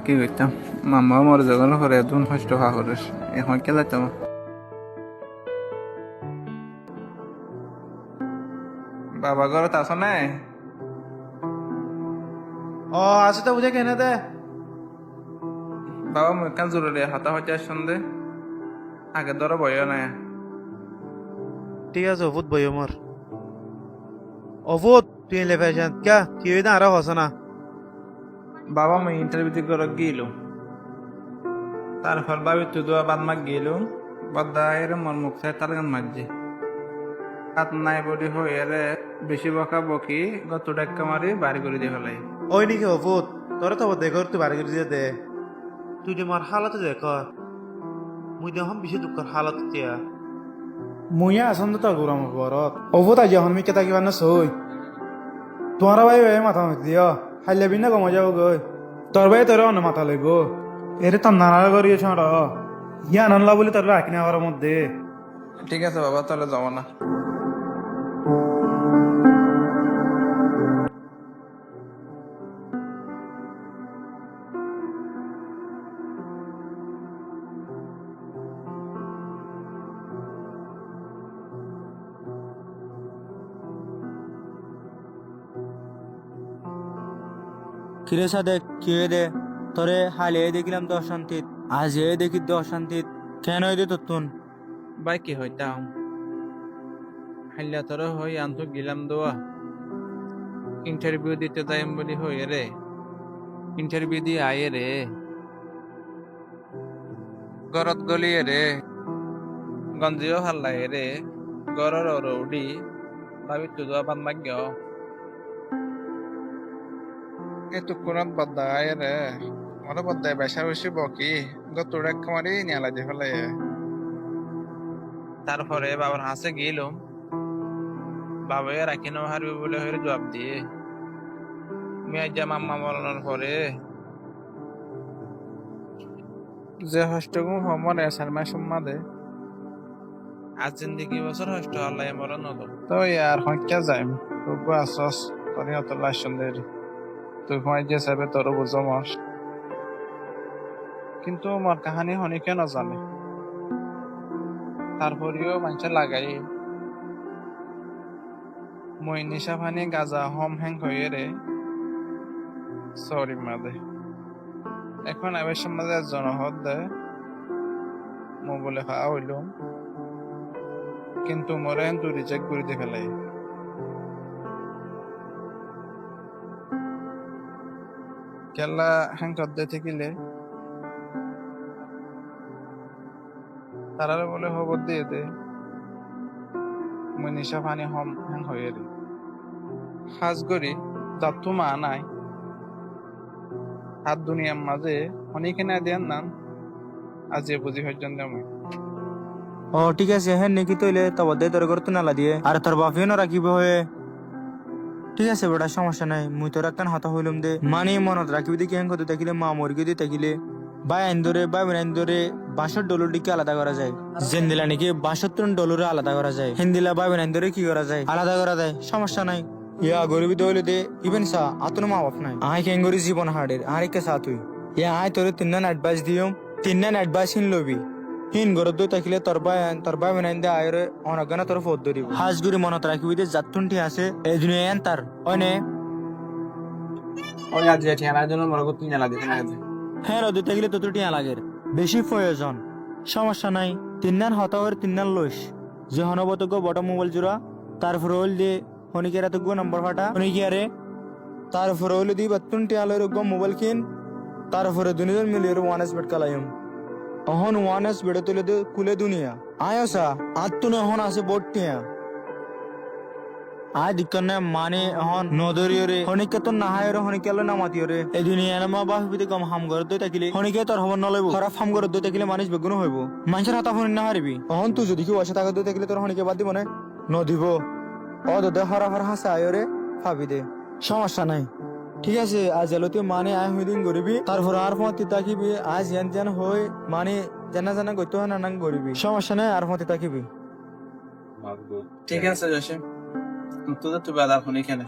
কি করতাম মামা মরে যখন করে দুন কষ্ট খা করিস এখন কে যাইতাম বাবা ঘরে আছো নাই ও আছে তো বুঝে কেনে দে বাবা মুখ কান জরুরি হাতা হইতে আসন দে আগে ধরো বইও না ঠিক আছে অভূত বই আমার অভূত তুই লেফেছেন কে কি হইতা আরো হস না বাবা মই ইন্টারভিউ করে গেল তারপর ভাবি তুই দোয়া বাদ মাক গেল বদায়ের মন মুখ চাই তার গান মারছে হাত নাই বডি হয়ে রে বেশি বকা বকি গত ডাক্কা মারি বাড়ি করে দিয়ে ফেলাই ওই নাকি অভূত তোরা তো দেখো তুই বাড়ি করে দিয়ে দে তুই যে মার হালত দেখ মুই দেখম বেশি দুঃখর হালত তিয়া মুইয়া আসন্দ তো গুরাম বরত অভূত আজ এখন মিকে থাকিবা না সই তোমার ভাই ভাই মাথা মাতি দিও হাইলে বিনা কমা যাও গই তোর ভাই তোর অন্য মাথা লইব এরে তো নানা করিয়েছ ইয়া আনলা বলে তোর রাখি না ঘরের মধ্যে ঠিক আছে বাবা তাহলে যাবো না কিরে সাদে কি দে তোরে হালে দেখলাম তো অশান্তিত আজ এ দেখি তো অশান্তিত কেন হইতে তোর ভাই কি হইতাম হাইলা তোর হই আন্ত গেলাম দোয়া ইন্টারভিউ দিতে যাইম বলি হই রে ইন্টারভিউ দিয়ে আয়ে রে গরত গলিয়ে রে গঞ্জিও হাল্লাই রে গরর রৌডি ভাবি তো দোয়া বান মাগ্য এতক্ষণত বদায় রে আমার বদায় বেসা বেশি বকি গতটা খামারি নিয়ালা দিয়ে ফেলে তারপরে বাবার হাসে গেলাম বাবা রাখি না হারবি বলে হয়ে জবাব দিয়ে মেয়াজা মাম্মা মরানোর পরে যে হষ্টগুম হমর এসারমাই সম্মাদে আজ জিন্দিগি বছর হষ্ট আল্লাহ মরণ হলো তো ইয়ার হত্যা যাইম তবু আসস তোর অত লাইসন্দের তুই হয় যে সাবে তোর বুঝো মাস কিন্তু আমার কাহানি হনি কেন জানে তারপরেও মানুষের লাগাই মই নিশা পানি গাজা হম হ্যাং হয়ে রে সরি মাদে এখন আবার সমাজে জনহদ দে মোবাইলে খাওয়া হইল কিন্তু মরে তুই রিজেক্ট করে দিয়ে ফেলাই কেলা হ্যাং করতে থাকিলে তারারে বলে খবর দিয়ে দে মই নিশা পানি হম হ্যাং হয়ে রে সাজ করি যাতু মা নাই হাত দুনিয়ার মাঝে অনেকে দেন নাম আজ এ বুঝি পর্যন্ত মই ও ঠিক আছে হ্যাঁ নাকি তৈলে তব দে তোর ঘর তো নালা দিয়ে আর তোর বাপিও না রাখিব হয়ে ঠিক আছে বেটা সমস্যা নাই মুই তোর একখান হাতা হইলাম দে মানে মনত রাখিবি দেখি হ্যাঁ কথা থাকিলে মা মরগি দিয়ে থাকিলে বাই আইন ধরে বাই আইন ধরে 62 ডিকে আলাদা করা যায় জেন্দিলা নাকি 62 ডলারে আলাদা করা যায় হিন্দিলা বাই আইন ধরে কি করা যায় আলাদা করা যায় সমস্যা নাই ইয়া গরিবি দইলে দে ইভেন সা আতনো মা বাপ নাই আই কেন গরি জীবন হাড়ের আর কে সা তুই ইয়া আই তোর তিননান অ্যাডভাইস দিও তিননান অ্যাডভাইস হিন লবি হিন গরদ দই থাকিলে তোর বাই আইন দে আয়রে অনগানা তোর ফদ ধরিব হাজগুরি মনত রাখিবি দে জাতুনটি আছে এই দুনিয়া তার অনে ওই আজ যে ঠিয়ানার জন্য মনে করতে না লাগে না হ্যাঁ রোদে থাকিলে তো টিয়া লাগের বেশি প্রয়োজন সমস্যা নাই তিননান হতাওয়ের তিননান লইস যে হনবতজ্ঞ বড় মোবাইল জোড়া তারপরে হইল দিয়ে হনিকেরা তো নম্বর ফাটা হনিকিয়ারে তারপরে হইল দি 32 টিয়া লইর মোবাইল কিন তারপরে দুনিয়ার মিলিয়র ওয়ানেস বেট কালাইম অহন ওয়ানেস বেড়ে তুলে দে কুলে দুনিয়া আয়সা আত্তুন অহন আছে বোট টিয়া আয় দিক্কন না মানে এখন নদরিয়রে হনিকে তো নাহায়রে হনিকে আলো নামাতিয়রে এই দুনিয়া না মা বাহিতে কম হাম ঘর দই থাকিলে হনিকে তোর খবর নলইব খারাপ হাম ঘর দই থাকিলে মানুষ বেগুন হইব মানুষের হাতা ফোন না হারিবি এখন তুই যদি কি বসে থাকা দই থাকিলে তোর হনিকে বাদ দিব না নদিব ও দে হরা হরা হাসা আয়রে ভাবি দে সমস্যা নাই ঠিক আছে আজ এলোতে মানে আয় হইদিন গরিবি তারপর আর ফতি তাকিবি আজ জান জান হই মানে জানা জানা গইতো না নাং গরিবি সমস্যা নাই আর ফতি তাকিবি ঠিক আছে জসিম তোদের তো বেদার ফোনে কেনে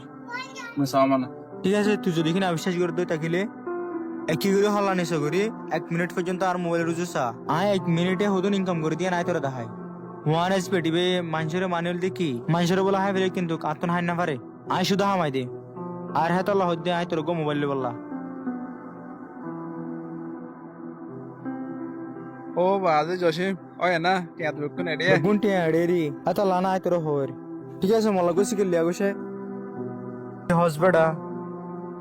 মই সামা না ঠিক আছে তুই যদি কিনা বিশ্বাস করে দই থাকিলে একই করে হল্লা নিছো করি 1 মিনিট পর্যন্ত আর মোবাইল রুজু সা আয় 1 মিনিটে হদুন ইনকাম করে দিয়ে নাই তোরা দেখাই ওয়ান এস পেটিবে মানুষের মানুষ দেখি মানুষের বলা হয় ফেলে কিন্তু আতন হাই না পারে আয় শুধু হামাই দে আর হ্যাঁ তোলা হদ্দে আয় তোর গো মোবাইল বললা ও বাজে জসিম ওই না টিয়া দুক না রে গুনটি আড়েরি আতা লানা আয় তোর হোর ঠিক আছে মলা গসি কে লিয়া গসে হসবেডা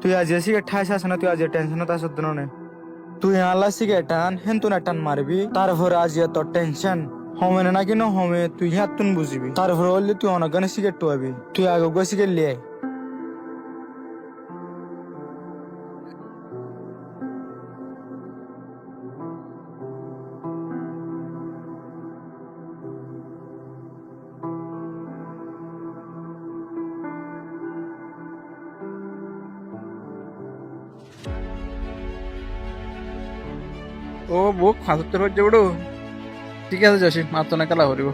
তুই আজ এসি কে ঠাইস আছে না তুই আজ টেনশন তা সদ্দন নে তুই আল্লাহ সিকে টান হেন তুই না টান মারবি তারপর আজ তোর টেনশন হমে না কি না হমে তুই হাতুন বুঝিবি তারপর হলে তুই অনগানে সিগারেট টুয়াবি তুই আগে গসি কে লিয়ে ও বুক 75 হচ্ছে বড় ঠিক আছে জসিম মাত্র না কালা হরিব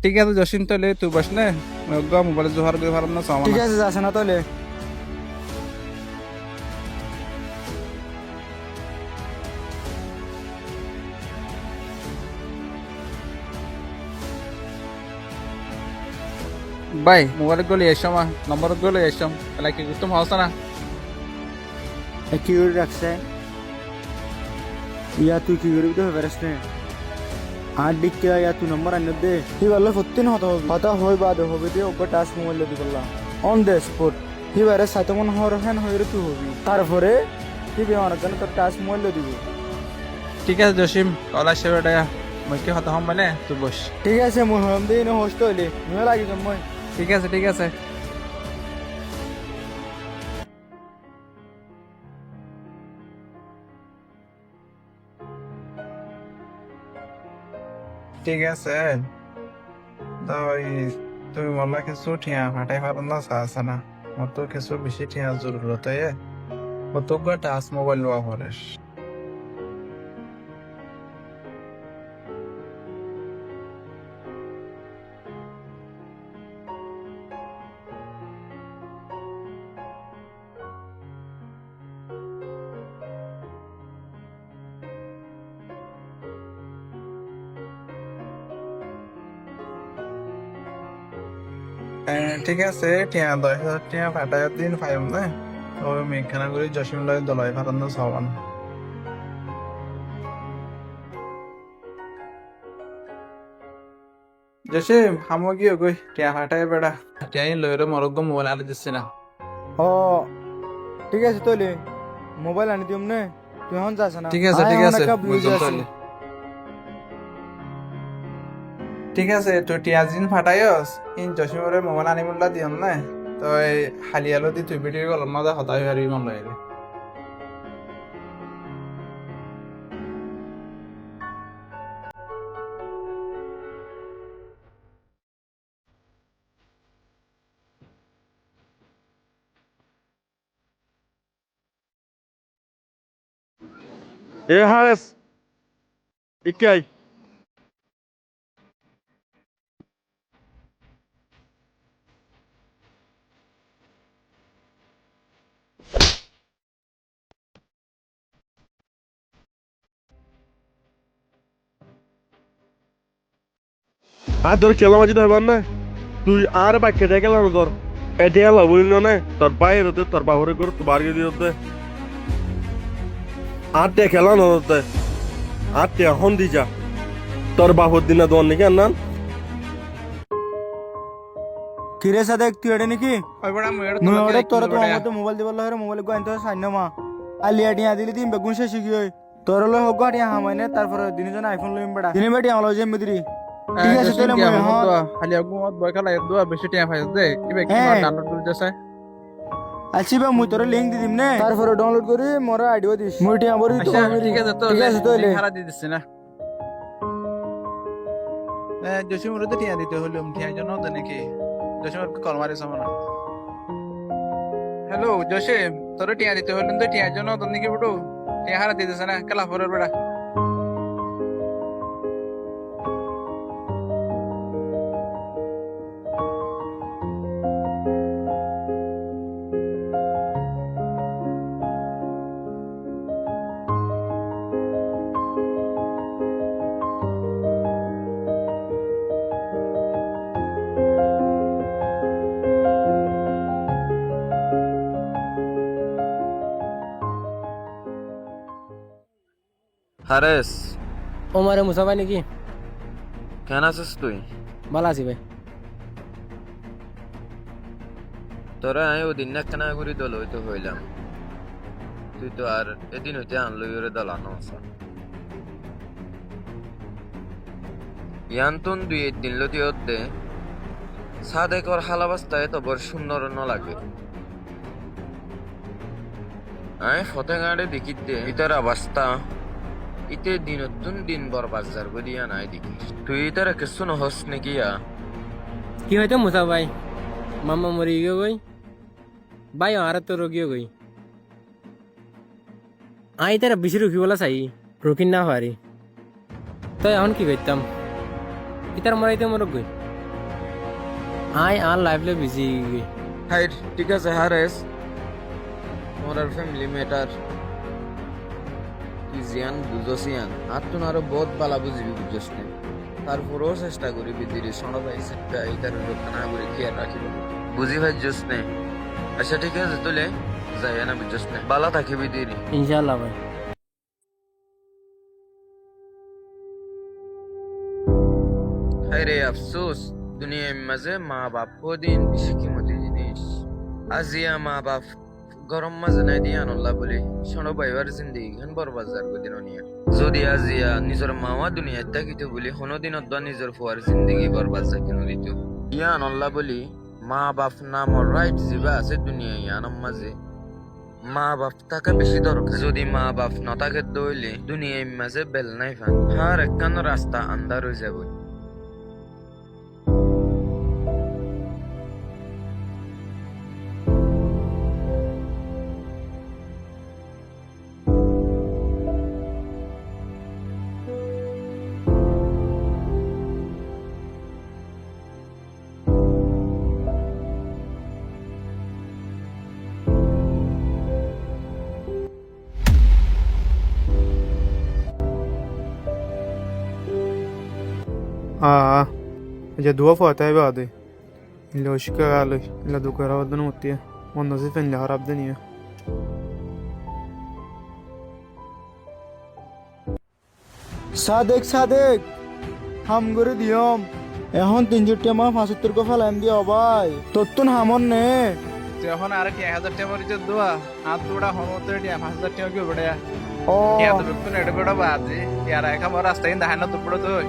ঠিক আছে জসিম তাহলে তুই বস না মোবাইলে জোহার করে পারলাম না সামা ঠিক আছে যাস না তাহলে ভাই মোবাইলে গলে এসম নম্বর গলে এসম তাহলে কি তুমি হস না কি করে রাখছে ইয়া তুই কি করবি তো পারিস না আর দিকে ইয়া তুই নম্বর আনি দে কি বললে ফতিন হতা হই বাদ হবে দে ওপর টাচ মোবাইল দি বললা অন দ্য স্পট কি বাইরে সাথে মন হর হ্যান হইরে তুই হবি তারপরে কি বে অনগান তোর টাচ মোবাইল দিব ঠিক আছে জসিম কলা সেবাটা মই কি হতা হম মানে তুই বস ঠিক আছে মই হম দেই না হোস্ট হইলে নিয়ে লাগি যাম মই ঠিক আছে ঠিক আছে ঠিক আছে তো তুমি বললা কিছু ঠিয়া ফাটাই পারো না চাস না আমার তো কিছু বেশি ঠিয়া জরুরত কতক টাচ মোবাইল লওয়া পড়েস ঠিক আছে টিয়া 10,000 টিয়া ফাটায় দিন ফাইম না তো মেঘখানা করে জসিম লয় দলয় ফাটানো সমান জসিম হামো গিয়ে কই টিয়া ফাটায় বেড়া টিয়া লয়ের মরগ মোবাইল আলে দিচ্ছে না ও ঠিক আছে তাহলে মোবাইল আনি দিম নে তুই হন যাস না ঠিক আছে বুঝলাম তাহলে ঠিক আছে তুই টিয়া জিন ফাটাইস ইন জসিমরে মোবাইল আনি মুল্লা দিয়ম না তো হালিয়ালো দি তুই ভিডিও কল মজা হতাই হারি মন লাগে এ হারেস ইকাই আর তোর খেলা মাঝে ধরবার না তুই আর বাক্যটা গেলাম তোর এটা এলা বলিল না তোর বাইরে হতে তোর বাবরে করে তো বাড়িয়ে দিয়ে আর তে খেলা নতে আর তে এখন দি যা তোর বাপর দিনা দোন নাকি আর না কিরে সাদেক তুই এডে নাকি ওই বড়া মেয়ের মুই ওরে তোর তো আমাতে মোবাইল দিবল হরে মোবাইল গো আনতে সাইন মা আলিয়া টিয়া দিলি দিন বেগুন শেষ কি হই তোর লই হগ গাটিয়া হামাইনে তারপর দিনজন আইফোন লইম বড়া দিনে বেটি আমলো যে মিদ্রি ঠিক আছে তাহলে মুই হন খালি আগুমত বয় খেলা দোয়া বেশি টিয়া ফাইস দে কি বে কি ডাউনলোড করে দেছে আছি বা মুই তোরে লিংক দি দিম নে তারপর ডাউনলোড করি মোরা আইডিও দিস মুই টিয়া বরি তো ঠিক আছে তো তাহলে হারা দি দিছ না জসিমরে তো টিয়া দিতে হলো টিয়া জন্য তো নাকি জসিমর কল মারি সামনা হ্যালো জসিম তোর টিয়া দিতে হলো তো টিয়া জন্য তো নাকি বড় টিয়া হারা দি দিছ না কালা ফরের বড়া হারেস ওমারে মুসাফা নাকি কেন আছিস তুই ভালো আছি ভাই তোরা আমি ওদিন না কেনা করি দল হইতে হইলাম তুই তো আর এদিন হইতে আনলো ওরে দলানো আছে ইয়ান্তন 2 দিন লতি হতে সাদেকর হালাবাস্তায় তো বড় সুন্দর ন লাগে আয় ফতেগাড়ে দেখিতে ইতার অবস্থা ইতে দিনতুন দিন বরবাদ যার দিয়া নাই দেখি তুই ইতার কিছু নহস নাকি কি হয়তো মুসা ভাই মামা মরি গিয়ে গই ভাই আর তো রোগিও গই আই তারা বেশি রুখি বলা চাই রুকিন না পারি তো এখন কি করতাম ইতার মরাইতে মরক গই আই আর লাইফলে বিজি গই হাই ঠিক আছে হারেস মোরার ফ্যামিলি ম্যাটার তুই জিয়ান বুঝছিয়ান আর তুন আরো বহুত বালা বুঝবি বুঝছ না তারপরও চেষ্টা করি বিদিরি শোনো ভাই সেটা ইতার রক্ষণা করে খেয়াল রাখিব বুঝি ভাই জোস নে আচ্ছা ঠিক আছে তুলে যাই না বুঝছ না বালা থাকি বিদিরি ইনশাআল্লাহ ভাই হায় রে আফসোস দুনিয়ার মাঝে মা বাপ দিন বেশি কিমতি জিনিস আজিয়া মা বাপ গরম মাঝে নাই দিয়া আনল্লা বলে শোনো ভাইবার জিন্দগি খান বরবাদ যার দিন নিয়া যদি আজিয়া নিজের মামা দুনিয়াত থাকিতে বলে কোনোদিনত বা নিজের ফুয়ার জিন্দগি বরবাদ যা কেন দিত ইয়া আনল্লা বলি মা বাপ নামর রাইট জিবা আছে দুনিয়া ইয়ানম মাঝে মা বাপ থাকা বেশি দরকার যদি মা বাপ নথাকে দইলে দুনিয়ার মাঝে বেল নাই ফান হার একখান রাস্তা আন্ধার হয়ে যাবে যে দুয়া ফতে হবে আদে ইলে ওশিকা গালো ইলে দুকারা ওদন মতিয়া মন্দাসে ফেনলে হারাব দেনিয়া সাদেক সাদেক হাম করে দিয়ম এখন 300 মা 75 কো ফালাম দিও ভাই তত্তুন হামন নে যখন আর কি 1000 টাকা মরিচ দোয়া আর তোড়া হমতে দিয়া 5000 টাকা কি বড়য়া ও এত রুকুন এড়ে বড় বাজে ইয়ার একা মর রাস্তা ইন দাহানা তো বড় তুই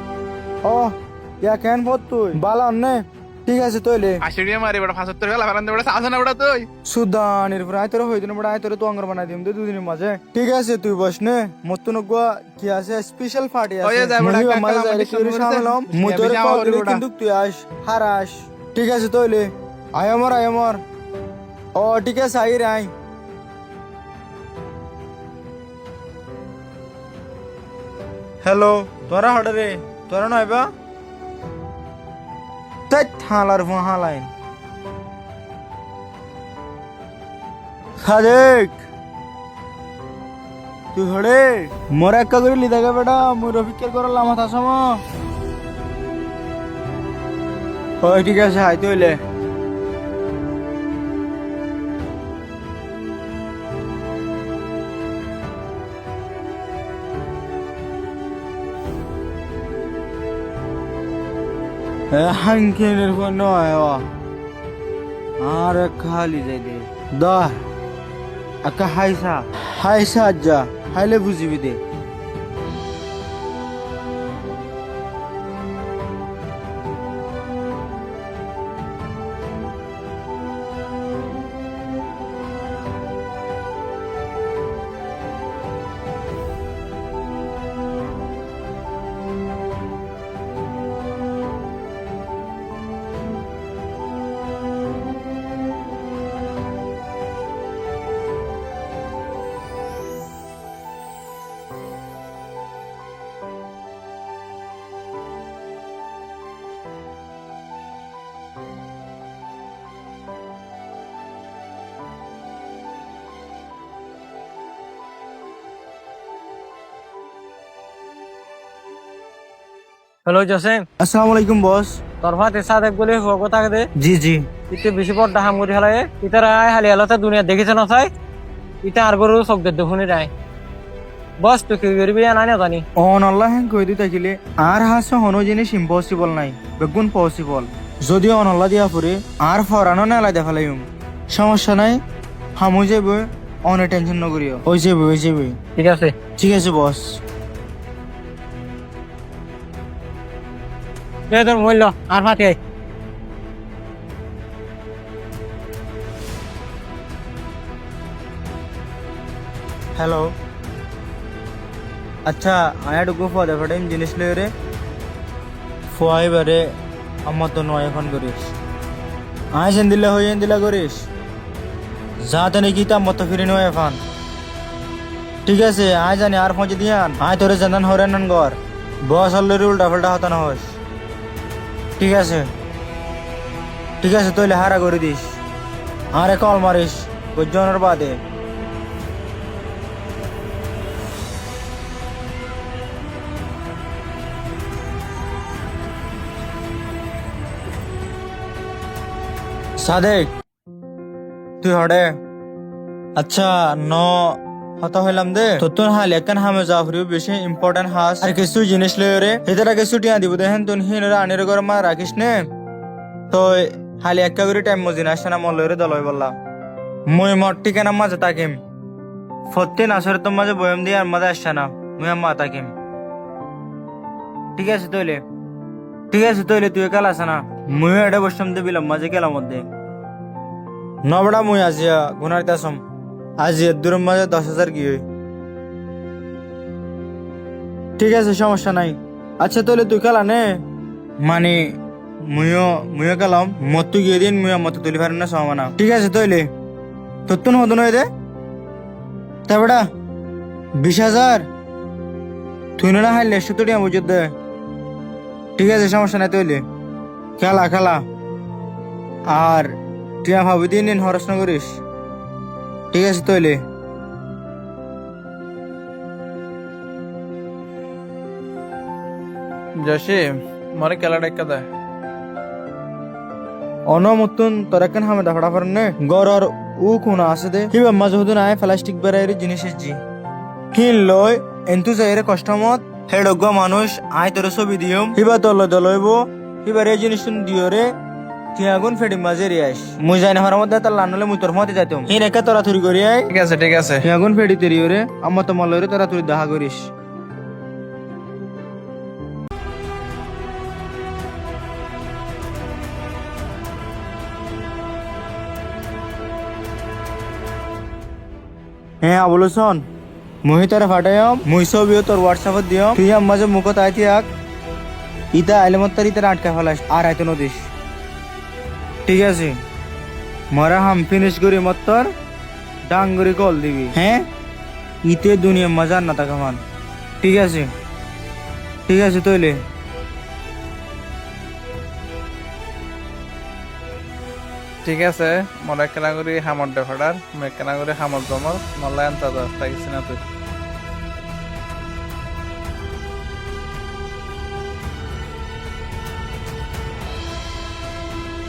ও ইয়া কেন ফত তুই বালা নে ঠিক আছে তইলে আশিড়িয়া মারি বড় 75 টাকা লাগান দে বড় সাজনা বড় তুই সুদানির প্রায় তোর হইদিন বড় আই তোর তো অঙ্গর বানাই দিম দুদিনের মাঝে ঠিক আছে তুই বস নে মত্তুন গো কি আছে স্পেশাল পার্টি আছে ওই যাই বড় মুই কাকা আমারে আমাদের যাইলে শুরু কি করছে। সামলাম মুই তোর বিশা কল হরি দিলে বড়া। কিন্তু তুই হারাস ঠিক আছে তইলে আয়মর ও ঠিক আছে আই রাই হ্যালো তোরা হড়ে রে তোরা নয়বা তাই হালার হালাইন সাদেক তুই হড়ে মোর একা করে লিদাগে বেটা মুই রফিকের করলাম মাথা সম ওই ঠিক আছে হাই তইলে হাঙ্কেনের ফোন নয় আর খালি যাই দে দা আকা হাইসা যা হাইলে বুঝিবি দে হ্যালো জসেম আসসালামু আলাইকুম বস তোর ভাতে সাদেক বলে হগো তাকে দে জি জি ইতে বেশি পড় হাম করে হেলায় ইতার আয় হালি হালতে দুনিয়া দেখেছে না চাই ইটা আর গরু চোখ দে শুনি রায় বস তুই কি করবি না না জানি অন আল্লাহ হ্যাং কই দি থাকিলে আর হাসে হনো জিনিস ইম্পসিবল নাই বেগুন পসিবল যদি অন আল্লাহ দিয়া পরে আর ফরানো না লাই দেখালাইম সমস্যা নাই হামু যাবে অনে টেনশন নকরিও ওই যাবে ঠিক আছে ঠিক আছে বস দে তোর মূল্য আর ভাতে আয় হ্যালো আচ্ছা আয়া ডুকু ফদে ফটেন জিনিস লই রে ফুয়াই বারে আমার তো নয় এখন করিস আয় সেন দিলে হই দিলা করিস যাতে নাকি তা মতো ফিরে নয় এখন ঠিক আছে আয় জানি আর পৌঁছে দিয়ান আয় তোরে জানান হরেন গর বস অলরেডি উল্টা পাল্টা হতা না হস ঠিক আছে তইলে হারা করে দিস আরে কল মারিস বুঝজনের বাদে সাদেক তুই হড়ে আচ্ছা ন হতা হইলাম দে তোর হাল একান হামে জাফরি বেশি ইম্পর্টেন্ট হাস আর কিছু জিনিস লই রে এদের কিছু টিয়া দিব দেখেন তুই হিন আনির ঘর মা রাখিস নে তো হালি একা করে টাইম মজিনা আসে না মল লইরে দলই বললা মুই মর ঠিকানা মাঝে তাকিম ফত্তি নাসর তোর মাঝে বয়ম দিয়ে আর মাঝে আসছে না মুই মা তাকিম ঠিক আছে তইলে তুই কাল আসে না মুই এটা বসলাম দে বিলাম মাঝে গেলাম মধ্যে নবড়া মুই আজিয়া গুনার কাসম আজি দূরের মাঝে 10,000 কি হই ঠিক আছে সমস্যা নাই আচ্ছা তাহলে তুই খেলা নে মানে মুইও গেলাম মত তুই গিয়ে দিন মুইও মত তুলি পারেন না সমানা ঠিক আছে তাইলে তোর তো হতো নয় দে তা বেটা 20,000 তুই না হাইলে সুতোটিয়া বুঝত দে ঠিক আছে সমস্যা নাই তাইলে খেলা আর টিয়া ভাবি দিন হরস না করিস ঠিক আছে তাইলে জসিম মরে খেলা ডাক্কা দে অনমতন তোরা কেন হামে দাফড়া পারেন না গরর ও কোনা আছে দে হিবা মাঝে হদুন আয় প্লাস্টিক বেড়াইয়ের জিনিসের জি হিন লয় এন্তু যাইরে কষ্টমত হেডগ্য মানুষ আয় তোর ছবি দিয়ম হিবা দলইব হিবার এই জিনিস দিও রে তিয়াগুন ফেডি মাঝে রিয়াস মুই যাই না হরার মধ্যে তার লানলে মুই তোর মতে যাইতাম হিন একা তোরা থুরি করি আয় ঠিক আছে ঠিক আছে তিয়াগুন ফেডি তেরিও রে আম্মা তো মলরে তোরা তুই দেখা করিস হ্যাঁ আবুল শোন মুহি তোরা ফাটাইম মুই ছবিও তোর হোয়াটসঅ্যাপত দিও তুই মাঝে মুখত আইতি আক ইতা আইলে মত তার ইতার আটকা ফেলাস আর আইতো নদিস ঠিক আছে মরা হাম ফিনিশ করি মত তোর ডাঙ্গরি কল দিবি হ্যাঁ ইতে দুনিয়া মজার না থাকা মান ঠিক আছে তইলে ঠিক আছে মনে কেনা করি হামর দেখার মে কেনা করি হামর জমর মল্লা আনতা থাকিস না তুই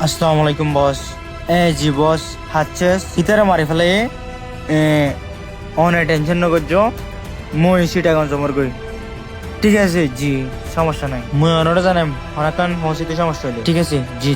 আসসালামু আলাইকুম বস জি বস হাচ্ছেস ইতারে মারি ফেলে অনে টেনশন নগরছো মই সিটাগঞ্জ জমর গই ঠিক আছে জি সমস্যা নাই মই অনটা জানাম অনাকান হসিতে সমস্যা হইলে ঠিক আছে জি